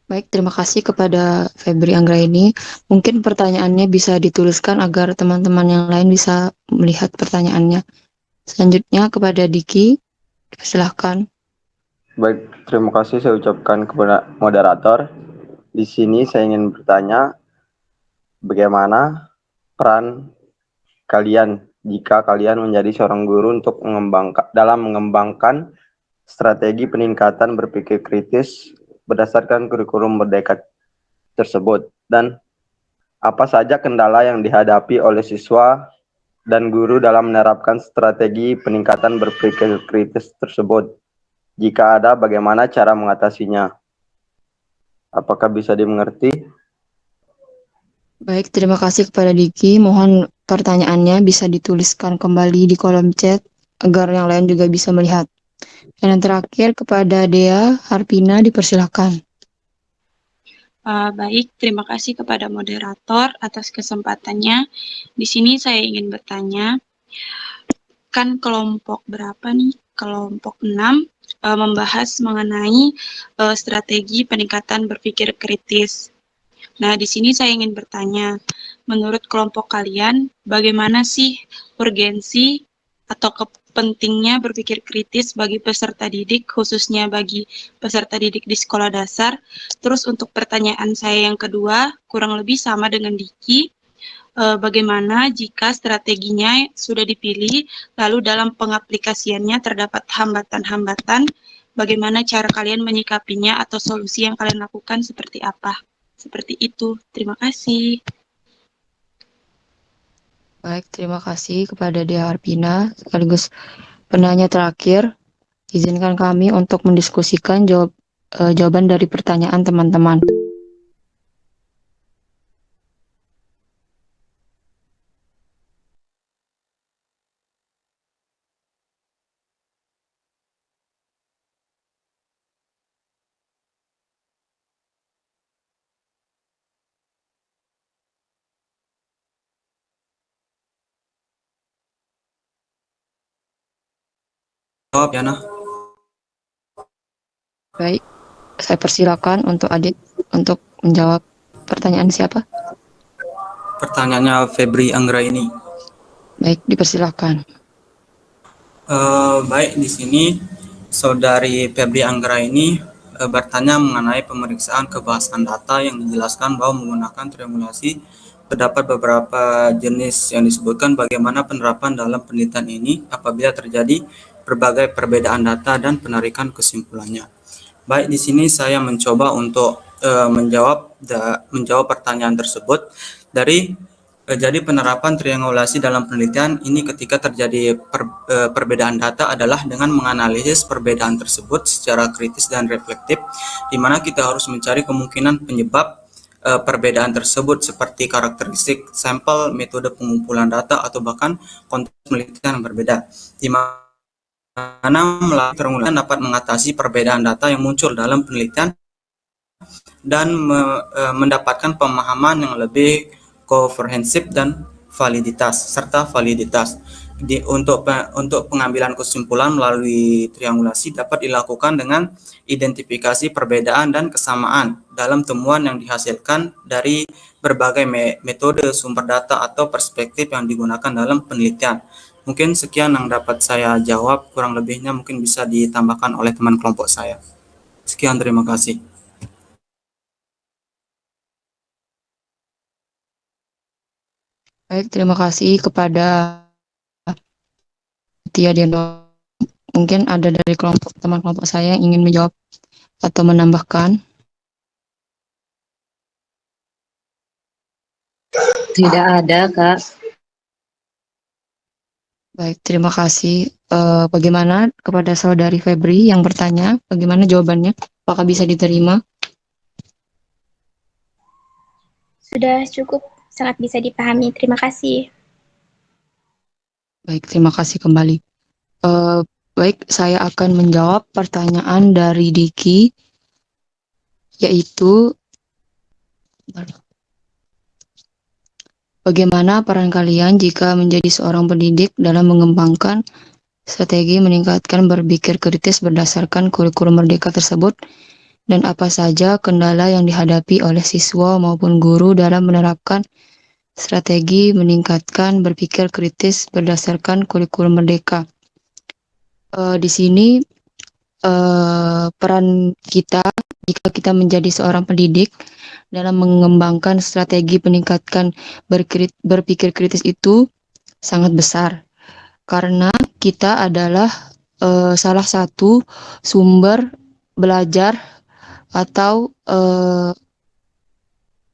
Baik, terima kasih kepada Febri Anggraini. Mungkin pertanyaannya bisa dituliskan agar teman-teman yang lain bisa melihat pertanyaannya. Selanjutnya kepada Diki, silahkan. Baik, terima kasih saya ucapkan kepada moderator. Di sini saya ingin bertanya, bagaimana peran kalian jika kalian menjadi seorang guru untuk dalam mengembangkan strategi peningkatan berpikir kritis berdasarkan kurikulum merdeka tersebut, dan apa saja kendala yang dihadapi oleh siswa dan guru dalam menerapkan strategi peningkatan berpikir kritis tersebut. Jika ada, bagaimana cara mengatasinya? Apakah bisa dimengerti? Baik, terima kasih kepada Diki. Mohon pertanyaannya bisa dituliskan kembali di kolom chat agar yang lain juga bisa melihat. Dan yang terakhir kepada Dea Harpina, dipersilakan. Baik, terima kasih kepada moderator atas kesempatannya. Di sini saya ingin bertanya, kan kelompok berapa nih? Kelompok 6 membahas mengenai strategi peningkatan berpikir kritis. Nah, di sini saya ingin bertanya, menurut kelompok kalian, bagaimana sih urgensi atau pentingnya berpikir kritis bagi peserta didik, khususnya bagi peserta didik di sekolah dasar? Terus untuk pertanyaan saya yang kedua, kurang lebih sama dengan Diki, bagaimana jika strateginya sudah dipilih, lalu dalam pengaplikasiannya terdapat hambatan-hambatan, bagaimana cara kalian menyikapinya atau solusi yang kalian lakukan seperti apa? Seperti itu. Terima kasih. Baik, terima kasih kepada Dea Harpina sekaligus penanya terakhir. Izinkan kami untuk mendiskusikan jawaban dari pertanyaan teman-teman. Jawab Yana. Baik, saya persilakan untuk Adit untuk menjawab pertanyaan siapa? Pertanyaannya Febri Anggraini. Baik, dipersilakan. Baik, di sini Saudari Febri Anggraini bertanya mengenai pemeriksaan kebahasan data yang dijelaskan bahwa menggunakan triangulasi terdapat beberapa jenis yang disebutkan bagaimana penerapan dalam penelitian ini apabila terjadi berbagai perbedaan data dan penarikan kesimpulannya. Baik, di sini saya mencoba untuk menjawab pertanyaan tersebut dari jadi penerapan triangulasi dalam penelitian ini ketika terjadi perbedaan data adalah dengan menganalisis perbedaan tersebut secara kritis dan reflektif, di mana kita harus mencari kemungkinan penyebab perbedaan tersebut seperti karakteristik sampel, metode pengumpulan data, atau bahkan konteks penelitian yang berbeda, di mana melalui triangulasi dapat mengatasi perbedaan data yang muncul dalam penelitian dan mendapatkan pemahaman yang lebih komprehensif dan validitas. Untuk pengambilan kesimpulan melalui triangulasi dapat dilakukan dengan identifikasi perbedaan dan kesamaan dalam temuan yang dihasilkan dari berbagai metode, sumber data, atau perspektif yang digunakan dalam penelitian. Mungkin sekian yang dapat saya jawab, kurang lebihnya mungkin bisa ditambahkan oleh teman kelompok saya. Sekian, terima kasih. Baik, terima kasih kepada Tia Deno. Mungkin ada dari teman kelompok saya yang ingin menjawab atau menambahkan. Tidak ada, Kak. Baik, terima kasih. Bagaimana kepada Saudari Febri yang bertanya, bagaimana jawabannya? Apakah bisa diterima? Sudah cukup, sangat bisa dipahami. Terima kasih. Baik, terima kasih kembali. Baik, saya akan menjawab pertanyaan dari Diki, yaitu bagaimana peran kalian jika menjadi seorang pendidik dalam mengembangkan strategi meningkatkan berpikir kritis berdasarkan kurikulum merdeka tersebut, dan apa saja kendala yang dihadapi oleh siswa maupun guru dalam menerapkan strategi meningkatkan berpikir kritis berdasarkan kurikulum merdeka. Di sini peran kita jika kita menjadi seorang pendidik dalam mengembangkan strategi meningkatkan berpikir kritis itu sangat besar, karena kita adalah salah satu sumber belajar atau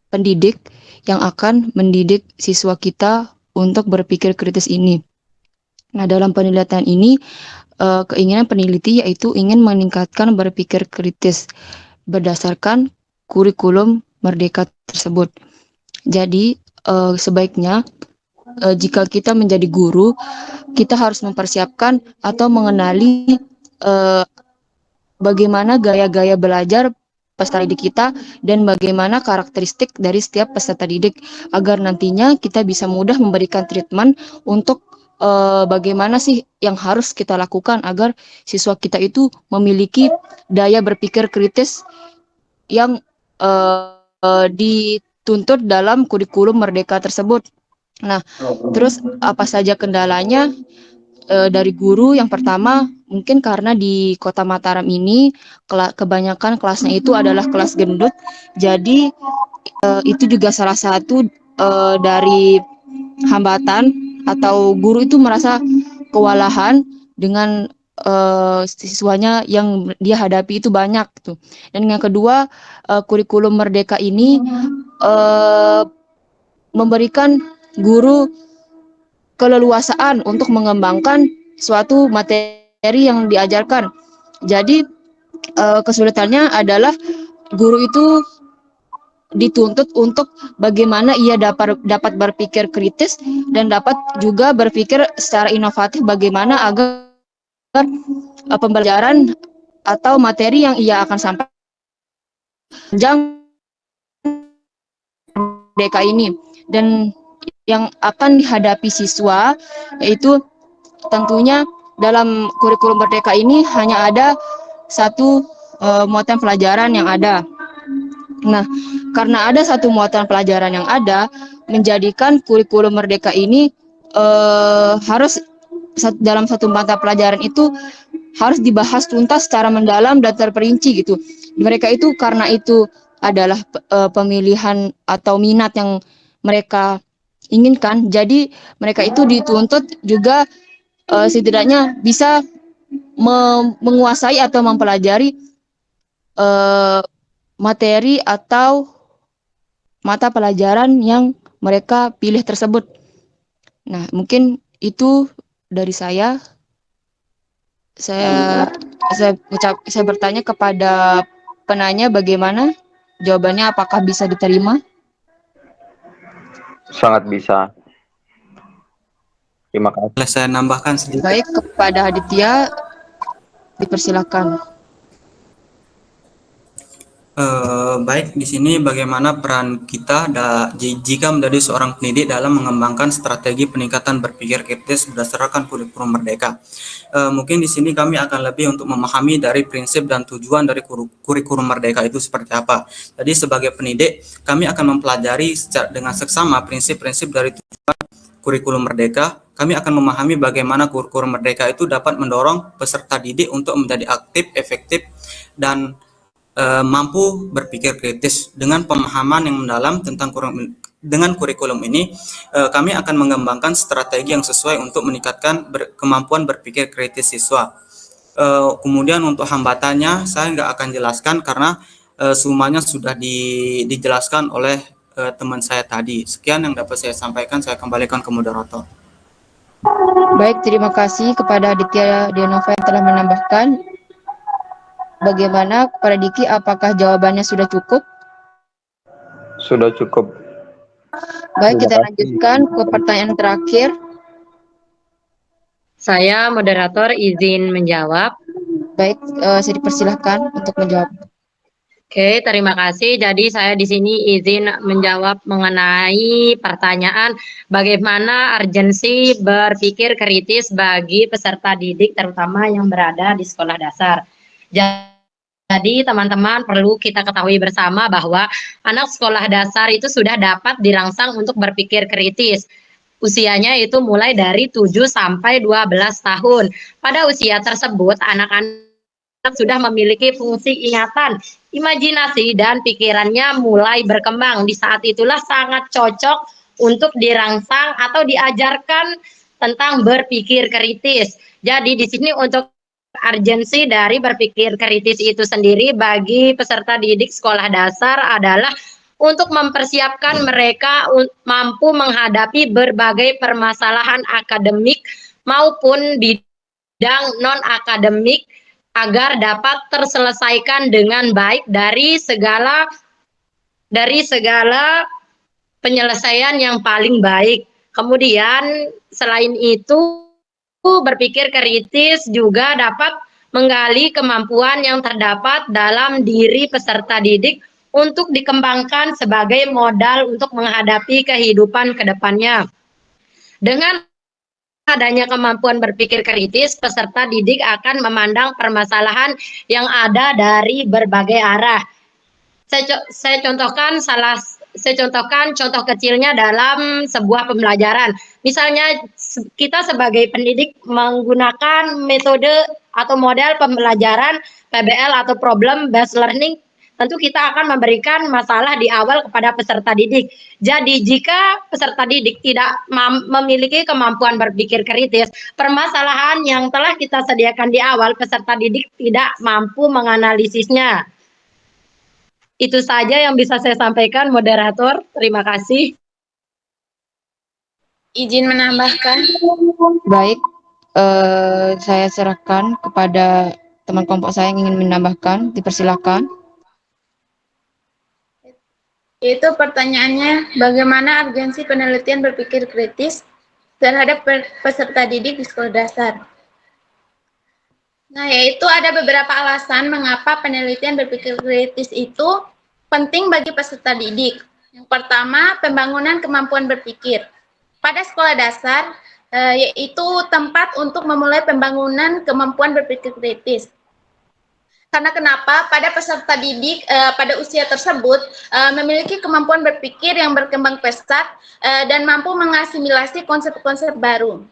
pendidik yang akan mendidik siswa kita untuk berpikir kritis ini. Nah, dalam penelitian ini, keinginan peneliti yaitu ingin meningkatkan berpikir kritis berdasarkan kurikulum Merdeka tersebut. Jadi, sebaiknya jika kita menjadi guru, kita harus mempersiapkan atau mengenali bagaimana gaya-gaya belajar peserta didik kita dan bagaimana karakteristik dari setiap peserta didik agar nantinya kita bisa mudah memberikan treatment untuk bagaimana sih yang harus kita lakukan agar siswa kita itu memiliki daya berpikir kritis yang dituntut dalam kurikulum Merdeka tersebut. Nah, terus apa saja kendalanya dari guru? Yang pertama, mungkin karena di Kota Mataram ini kebanyakan kelasnya itu adalah kelas gendut. Jadi itu juga salah satu dari hambatan atau guru itu merasa kewalahan dengan siswanya yang dia hadapi itu banyak gitu. Dan yang kedua, kurikulum Merdeka ini memberikan guru keleluasaan untuk mengembangkan suatu materi yang diajarkan. Jadi kesulitannya adalah guru itu dituntut untuk bagaimana ia dapat berpikir kritis dan dapat juga berpikir secara inovatif bagaimana agar pembelajaran atau materi yang ia akan sampaikan Merdeka ini. Dan yang akan dihadapi siswa yaitu tentunya dalam kurikulum Merdeka ini hanya ada satu muatan pelajaran yang ada. Nah, karena ada satu muatan pelajaran yang ada, menjadikan kurikulum Merdeka ini harus dalam satu mata pelajaran itu harus dibahas tuntas secara mendalam dan terperinci gitu. Mereka itu karena itu adalah pemilihan atau minat yang mereka inginkan, jadi mereka itu dituntut juga setidaknya bisa menguasai atau mempelajari materi atau mata pelajaran yang mereka pilih tersebut. Nah, mungkin itu dari saya. Saya bertanya kepada penanya bagaimana jawabannya, apakah bisa diterima? Sangat bisa. Terima kasih. Boleh saya nambahkan sedikit? Baik, kepada Aditya dipersilakan. Baik, di sini bagaimana peran kita jika menjadi seorang pendidik dalam mengembangkan strategi peningkatan berpikir kritis berdasarkan kurikulum Merdeka. Mungkin di sini kami akan lebih untuk memahami dari prinsip dan tujuan dari kurikulum Merdeka itu seperti apa. Jadi sebagai pendidik, kami akan mempelajari dengan seksama prinsip-prinsip dari tujuan kurikulum Merdeka. Kami akan memahami bagaimana kurikulum Merdeka itu dapat mendorong peserta didik untuk menjadi aktif, efektif, dan mampu berpikir kritis. Dengan pemahaman yang mendalam tentang kurikulum ini, kami akan mengembangkan strategi yang sesuai untuk meningkatkan kemampuan berpikir kritis siswa. Kemudian untuk hambatannya saya nggak akan jelaskan karena semuanya sudah dijelaskan oleh teman saya tadi. Sekian yang dapat saya sampaikan, saya kembalikan ke moderator. Baik, terima kasih kepada Aditya Dienova yang telah menambahkan. Bagaimana kepada Diki, apakah jawabannya sudah cukup? Sudah cukup. Baik, kita lanjutkan ke pertanyaan terakhir. Saya moderator izin menjawab. Baik, saya dipersilahkan untuk menjawab. Oke, terima kasih. Jadi saya di sini izin menjawab mengenai pertanyaan bagaimana urgensi berpikir kritis bagi peserta didik terutama yang berada di sekolah dasar. Jadi teman-teman perlu kita ketahui bersama bahwa anak sekolah dasar itu sudah dapat dirangsang untuk berpikir kritis. Usianya itu mulai dari 7 sampai 12 tahun. Pada usia tersebut anak-anak sudah memiliki fungsi ingatan, imajinasi, dan pikirannya mulai berkembang. Di saat itulah sangat cocok untuk dirangsang atau diajarkan tentang berpikir kritis. Jadi di sini untuk urgensi dari berpikir kritis itu sendiri bagi peserta didik sekolah dasar adalah untuk mempersiapkan mereka mampu menghadapi berbagai permasalahan akademik maupun bidang non-akademik agar dapat terselesaikan dengan baik dari segala penyelesaian yang paling baik. Kemudian selain itu berpikir kritis juga dapat menggali kemampuan yang terdapat dalam diri peserta didik untuk dikembangkan sebagai modal untuk menghadapi kehidupan ke depannya. Dengan adanya kemampuan berpikir kritis, peserta didik akan memandang permasalahan yang ada dari berbagai arah. Saya contohkan contoh kecilnya dalam sebuah pembelajaran. Misalnya kita sebagai pendidik menggunakan metode atau model pembelajaran PBL atau problem based learning, tentu kita akan memberikan masalah di awal kepada peserta didik. Jadi jika peserta didik tidak memiliki kemampuan berpikir kritis, permasalahan yang telah kita sediakan di awal, peserta didik tidak mampu menganalisisnya. Itu saja yang bisa saya sampaikan, moderator. Terima kasih. Izin menambahkan. Baik, saya serahkan kepada teman kelompok saya yang ingin menambahkan. Dipersilakan. Yaitu pertanyaannya, bagaimana urgensi penelitian berpikir kritis terhadap peserta didik di sekolah dasar? Nah, yaitu ada beberapa alasan mengapa penelitian berpikir kritis itu penting bagi peserta didik. Yang pertama, pembangunan kemampuan berpikir. Pada sekolah dasar, yaitu tempat untuk memulai pembangunan kemampuan berpikir kritis. Karena kenapa? Pada peserta didik pada usia tersebut memiliki kemampuan berpikir yang berkembang pesat dan mampu mengasimilasi konsep-konsep baru.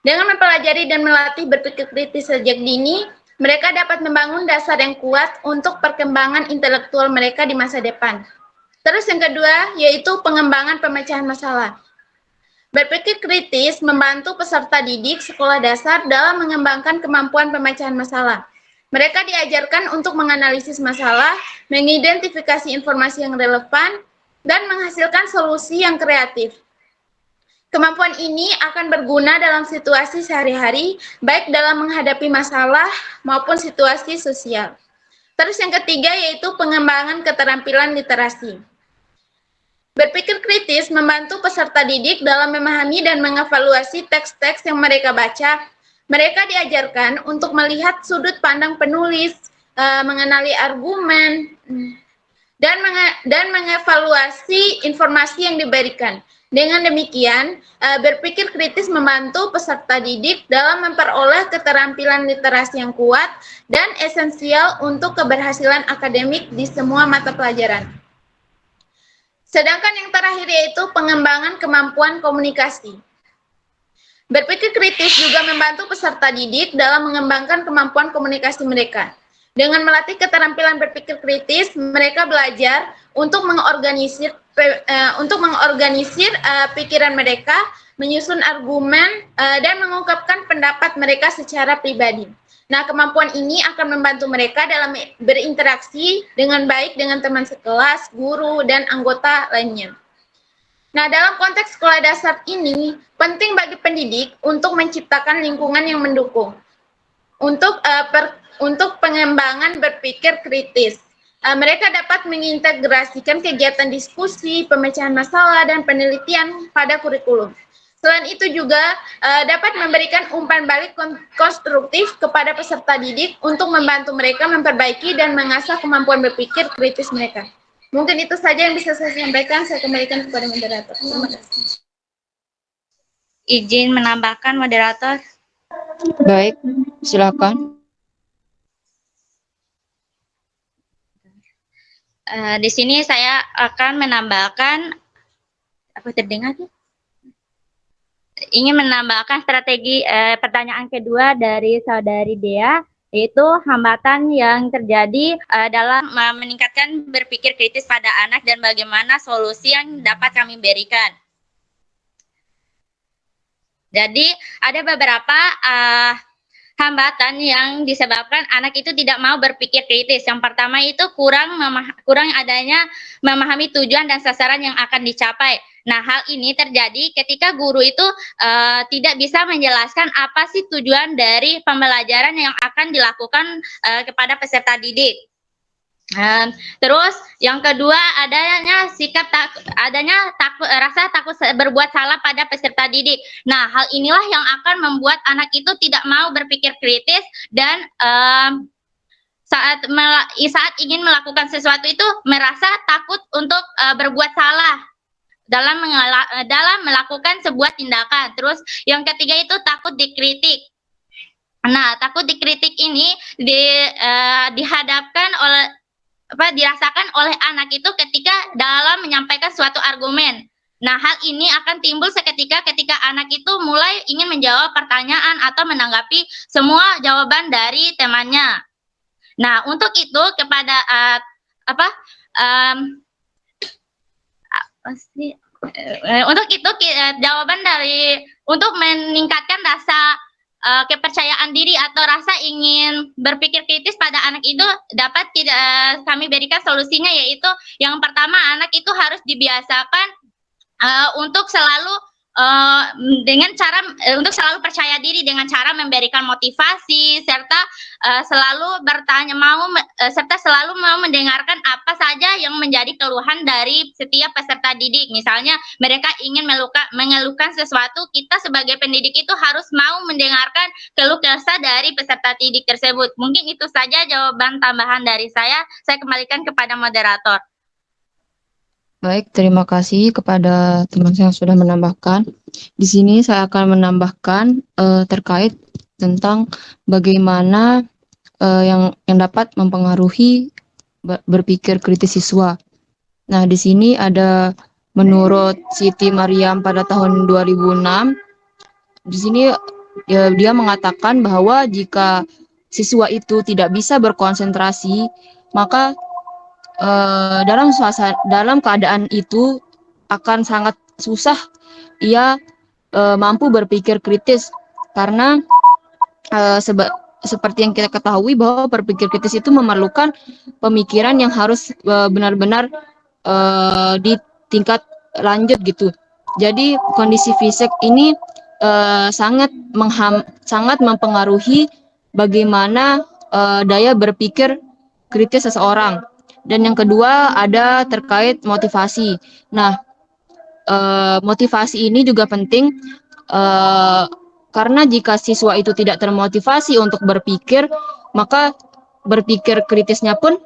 Dengan mempelajari dan melatih berpikir kritis sejak dini, mereka dapat membangun dasar yang kuat untuk perkembangan intelektual mereka di masa depan. Terus yang kedua, yaitu pengembangan pemecahan masalah. Berpikir kritis membantu peserta didik sekolah dasar dalam mengembangkan kemampuan pemecahan masalah. Mereka diajarkan untuk menganalisis masalah, mengidentifikasi informasi yang relevan, dan menghasilkan solusi yang kreatif. Kemampuan ini akan berguna dalam situasi sehari-hari, baik dalam menghadapi masalah maupun situasi sosial. Terus yang ketiga yaitu pengembangan keterampilan literasi. Berpikir kritis membantu peserta didik dalam memahami dan mengevaluasi teks-teks yang mereka baca. Mereka diajarkan untuk melihat sudut pandang penulis, mengenali argumen, dan mengevaluasi informasi yang diberikan. Dengan demikian, berpikir kritis membantu peserta didik dalam memperoleh keterampilan literasi yang kuat dan esensial untuk keberhasilan akademik di semua mata pelajaran. Sedangkan yang terakhir yaitu pengembangan kemampuan komunikasi. Berpikir kritis juga membantu peserta didik dalam mengembangkan kemampuan komunikasi mereka. Dengan melatih keterampilan berpikir kritis, mereka belajar untuk mengorganisir pikiran mereka, menyusun argumen, dan mengungkapkan pendapat mereka secara pribadi. Nah, kemampuan ini akan membantu mereka dalam berinteraksi dengan baik dengan teman sekelas, guru, dan anggota lainnya. Nah, dalam konteks sekolah dasar ini, penting bagi pendidik untuk menciptakan lingkungan yang mendukung untuk pengembangan berpikir kritis. Mereka dapat mengintegrasikan kegiatan diskusi, pemecahan masalah, dan penelitian pada kurikulum. Selain itu juga dapat memberikan umpan balik konstruktif kepada peserta didik untuk membantu mereka memperbaiki dan mengasah kemampuan berpikir kritis mereka. Mungkin itu saja yang bisa saya sampaikan. Saya kembalikan kepada moderator. Terima kasih. Izin menambahkan, moderator. Baik, silakan. Di sini saya akan menambahkan, ingin menambahkan strategi pertanyaan kedua dari saudari Dea, yaitu hambatan yang terjadi dalam meningkatkan berpikir kritis pada anak dan bagaimana solusi yang dapat kami berikan. Jadi ada beberapa hambatan yang disebabkan anak itu tidak mau berpikir kritis. Yang pertama itu kurang adanya memahami tujuan dan sasaran yang akan dicapai. Nah, hal ini terjadi ketika guru itu tidak bisa menjelaskan apa sih tujuan dari pembelajaran yang akan dilakukan kepada peserta didik. Terus yang kedua adanya rasa takut berbuat salah pada peserta didik. Nah, hal inilah yang akan membuat anak itu tidak mau berpikir kritis dan saat ingin melakukan sesuatu itu merasa takut untuk berbuat salah dalam melakukan sebuah tindakan. Terus yang ketiga itu takut dikritik. Nah, takut dikritik ini dirasakan oleh anak itu ketika dalam menyampaikan suatu argumen. Nah, hal ini akan timbul ketika anak itu mulai ingin menjawab pertanyaan atau menanggapi semua jawaban dari temannya. Nah, untuk itu kepada untuk meningkatkan rasa kepercayaan diri atau rasa ingin berpikir kritis pada anak itu dapat kami berikan solusinya, yaitu yang pertama anak itu harus dibiasakan untuk selalu selalu percaya diri dengan cara memberikan motivasi serta selalu selalu mau mendengarkan apa saja yang menjadi keluhan dari setiap peserta didik. Misalnya mereka ingin mengeluhkan sesuatu, kita sebagai pendidik itu harus mau mendengarkan keluh kesah dari peserta didik tersebut. Mungkin itu saja jawaban tambahan dari saya. Saya kembalikan kepada moderator. Baik, terima kasih kepada teman saya yang sudah menambahkan. Di sini saya akan menambahkan terkait tentang bagaimana yang dapat mempengaruhi berpikir kritis siswa. Nah, di sini ada menurut Siti Mariam pada tahun 2006, di sini dia mengatakan bahwa jika siswa itu tidak bisa berkonsentrasi, maka dalam keadaan itu akan sangat susah ia mampu berpikir kritis, karena seperti yang kita ketahui bahwa berpikir kritis itu memerlukan pemikiran yang harus benar-benar di tingkat lanjut gitu. Jadi kondisi fisik ini sangat mempengaruhi bagaimana daya berpikir kritis seseorang. Dan yang kedua ada terkait motivasi. Nah, motivasi ini juga penting karena jika siswa itu tidak termotivasi untuk berpikir, maka berpikir kritisnya pun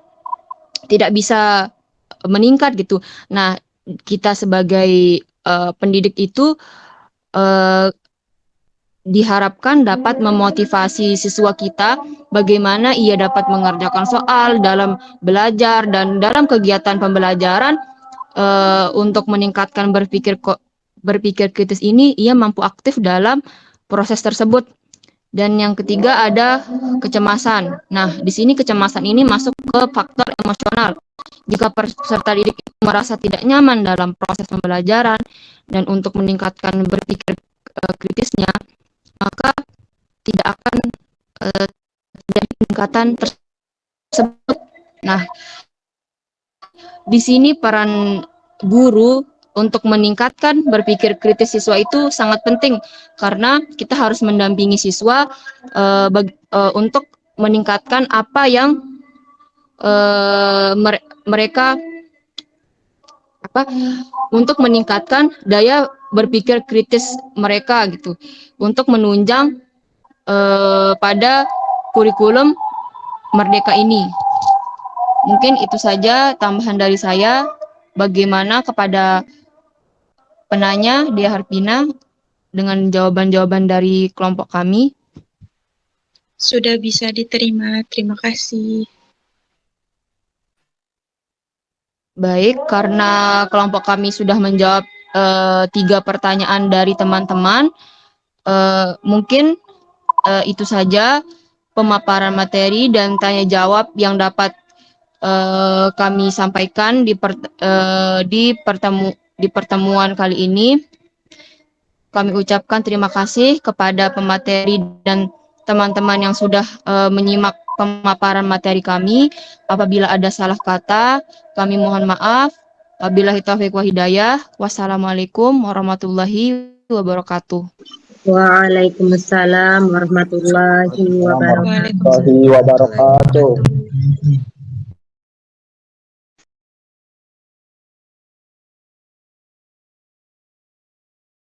tidak bisa meningkat gitu. Nah, kita sebagai pendidik itu diharapkan dapat memotivasi siswa kita bagaimana ia dapat mengerjakan soal dalam belajar dan dalam kegiatan pembelajaran untuk meningkatkan berpikir kritis ini, ia mampu aktif dalam proses tersebut. Dan yang ketiga ada kecemasan. Nah, di sini kecemasan ini masuk ke faktor emosional. Jika peserta didik merasa tidak nyaman dalam proses pembelajaran dan untuk meningkatkan berpikir kritisnya, maka tidak akan terjadi peningkatan tersebut. Nah, di sini peran guru untuk meningkatkan berpikir kritis siswa itu sangat penting, karena kita harus mendampingi siswa untuk meningkatkan apa yang mereka untuk meningkatkan daya berpikir kritis mereka gitu, untuk menunjang pada kurikulum Merdeka ini. Mungkin itu saja tambahan dari saya. Bagaimana kepada penanya, Dia Harpina, dengan jawaban-jawaban dari kelompok kami? Sudah bisa diterima, terima kasih. Baik, karena kelompok kami sudah menjawab 3 pertanyaan dari teman-teman, mungkin itu saja pemaparan materi dan tanya jawab yang dapat kami sampaikan di pertemuan kali ini. Kami ucapkan terima kasih kepada pemateri dan teman-teman yang sudah menyimak pemaparan materi kami. Apabila ada salah kata, kami mohon maaf. Wabillahi taufiq wa hidayah. Wassalamualaikum warahmatullahi wabarakatuh. Waalaikumsalam warahmatullahi wabarakatuh. Waalaikumsalam. wabarakatuh.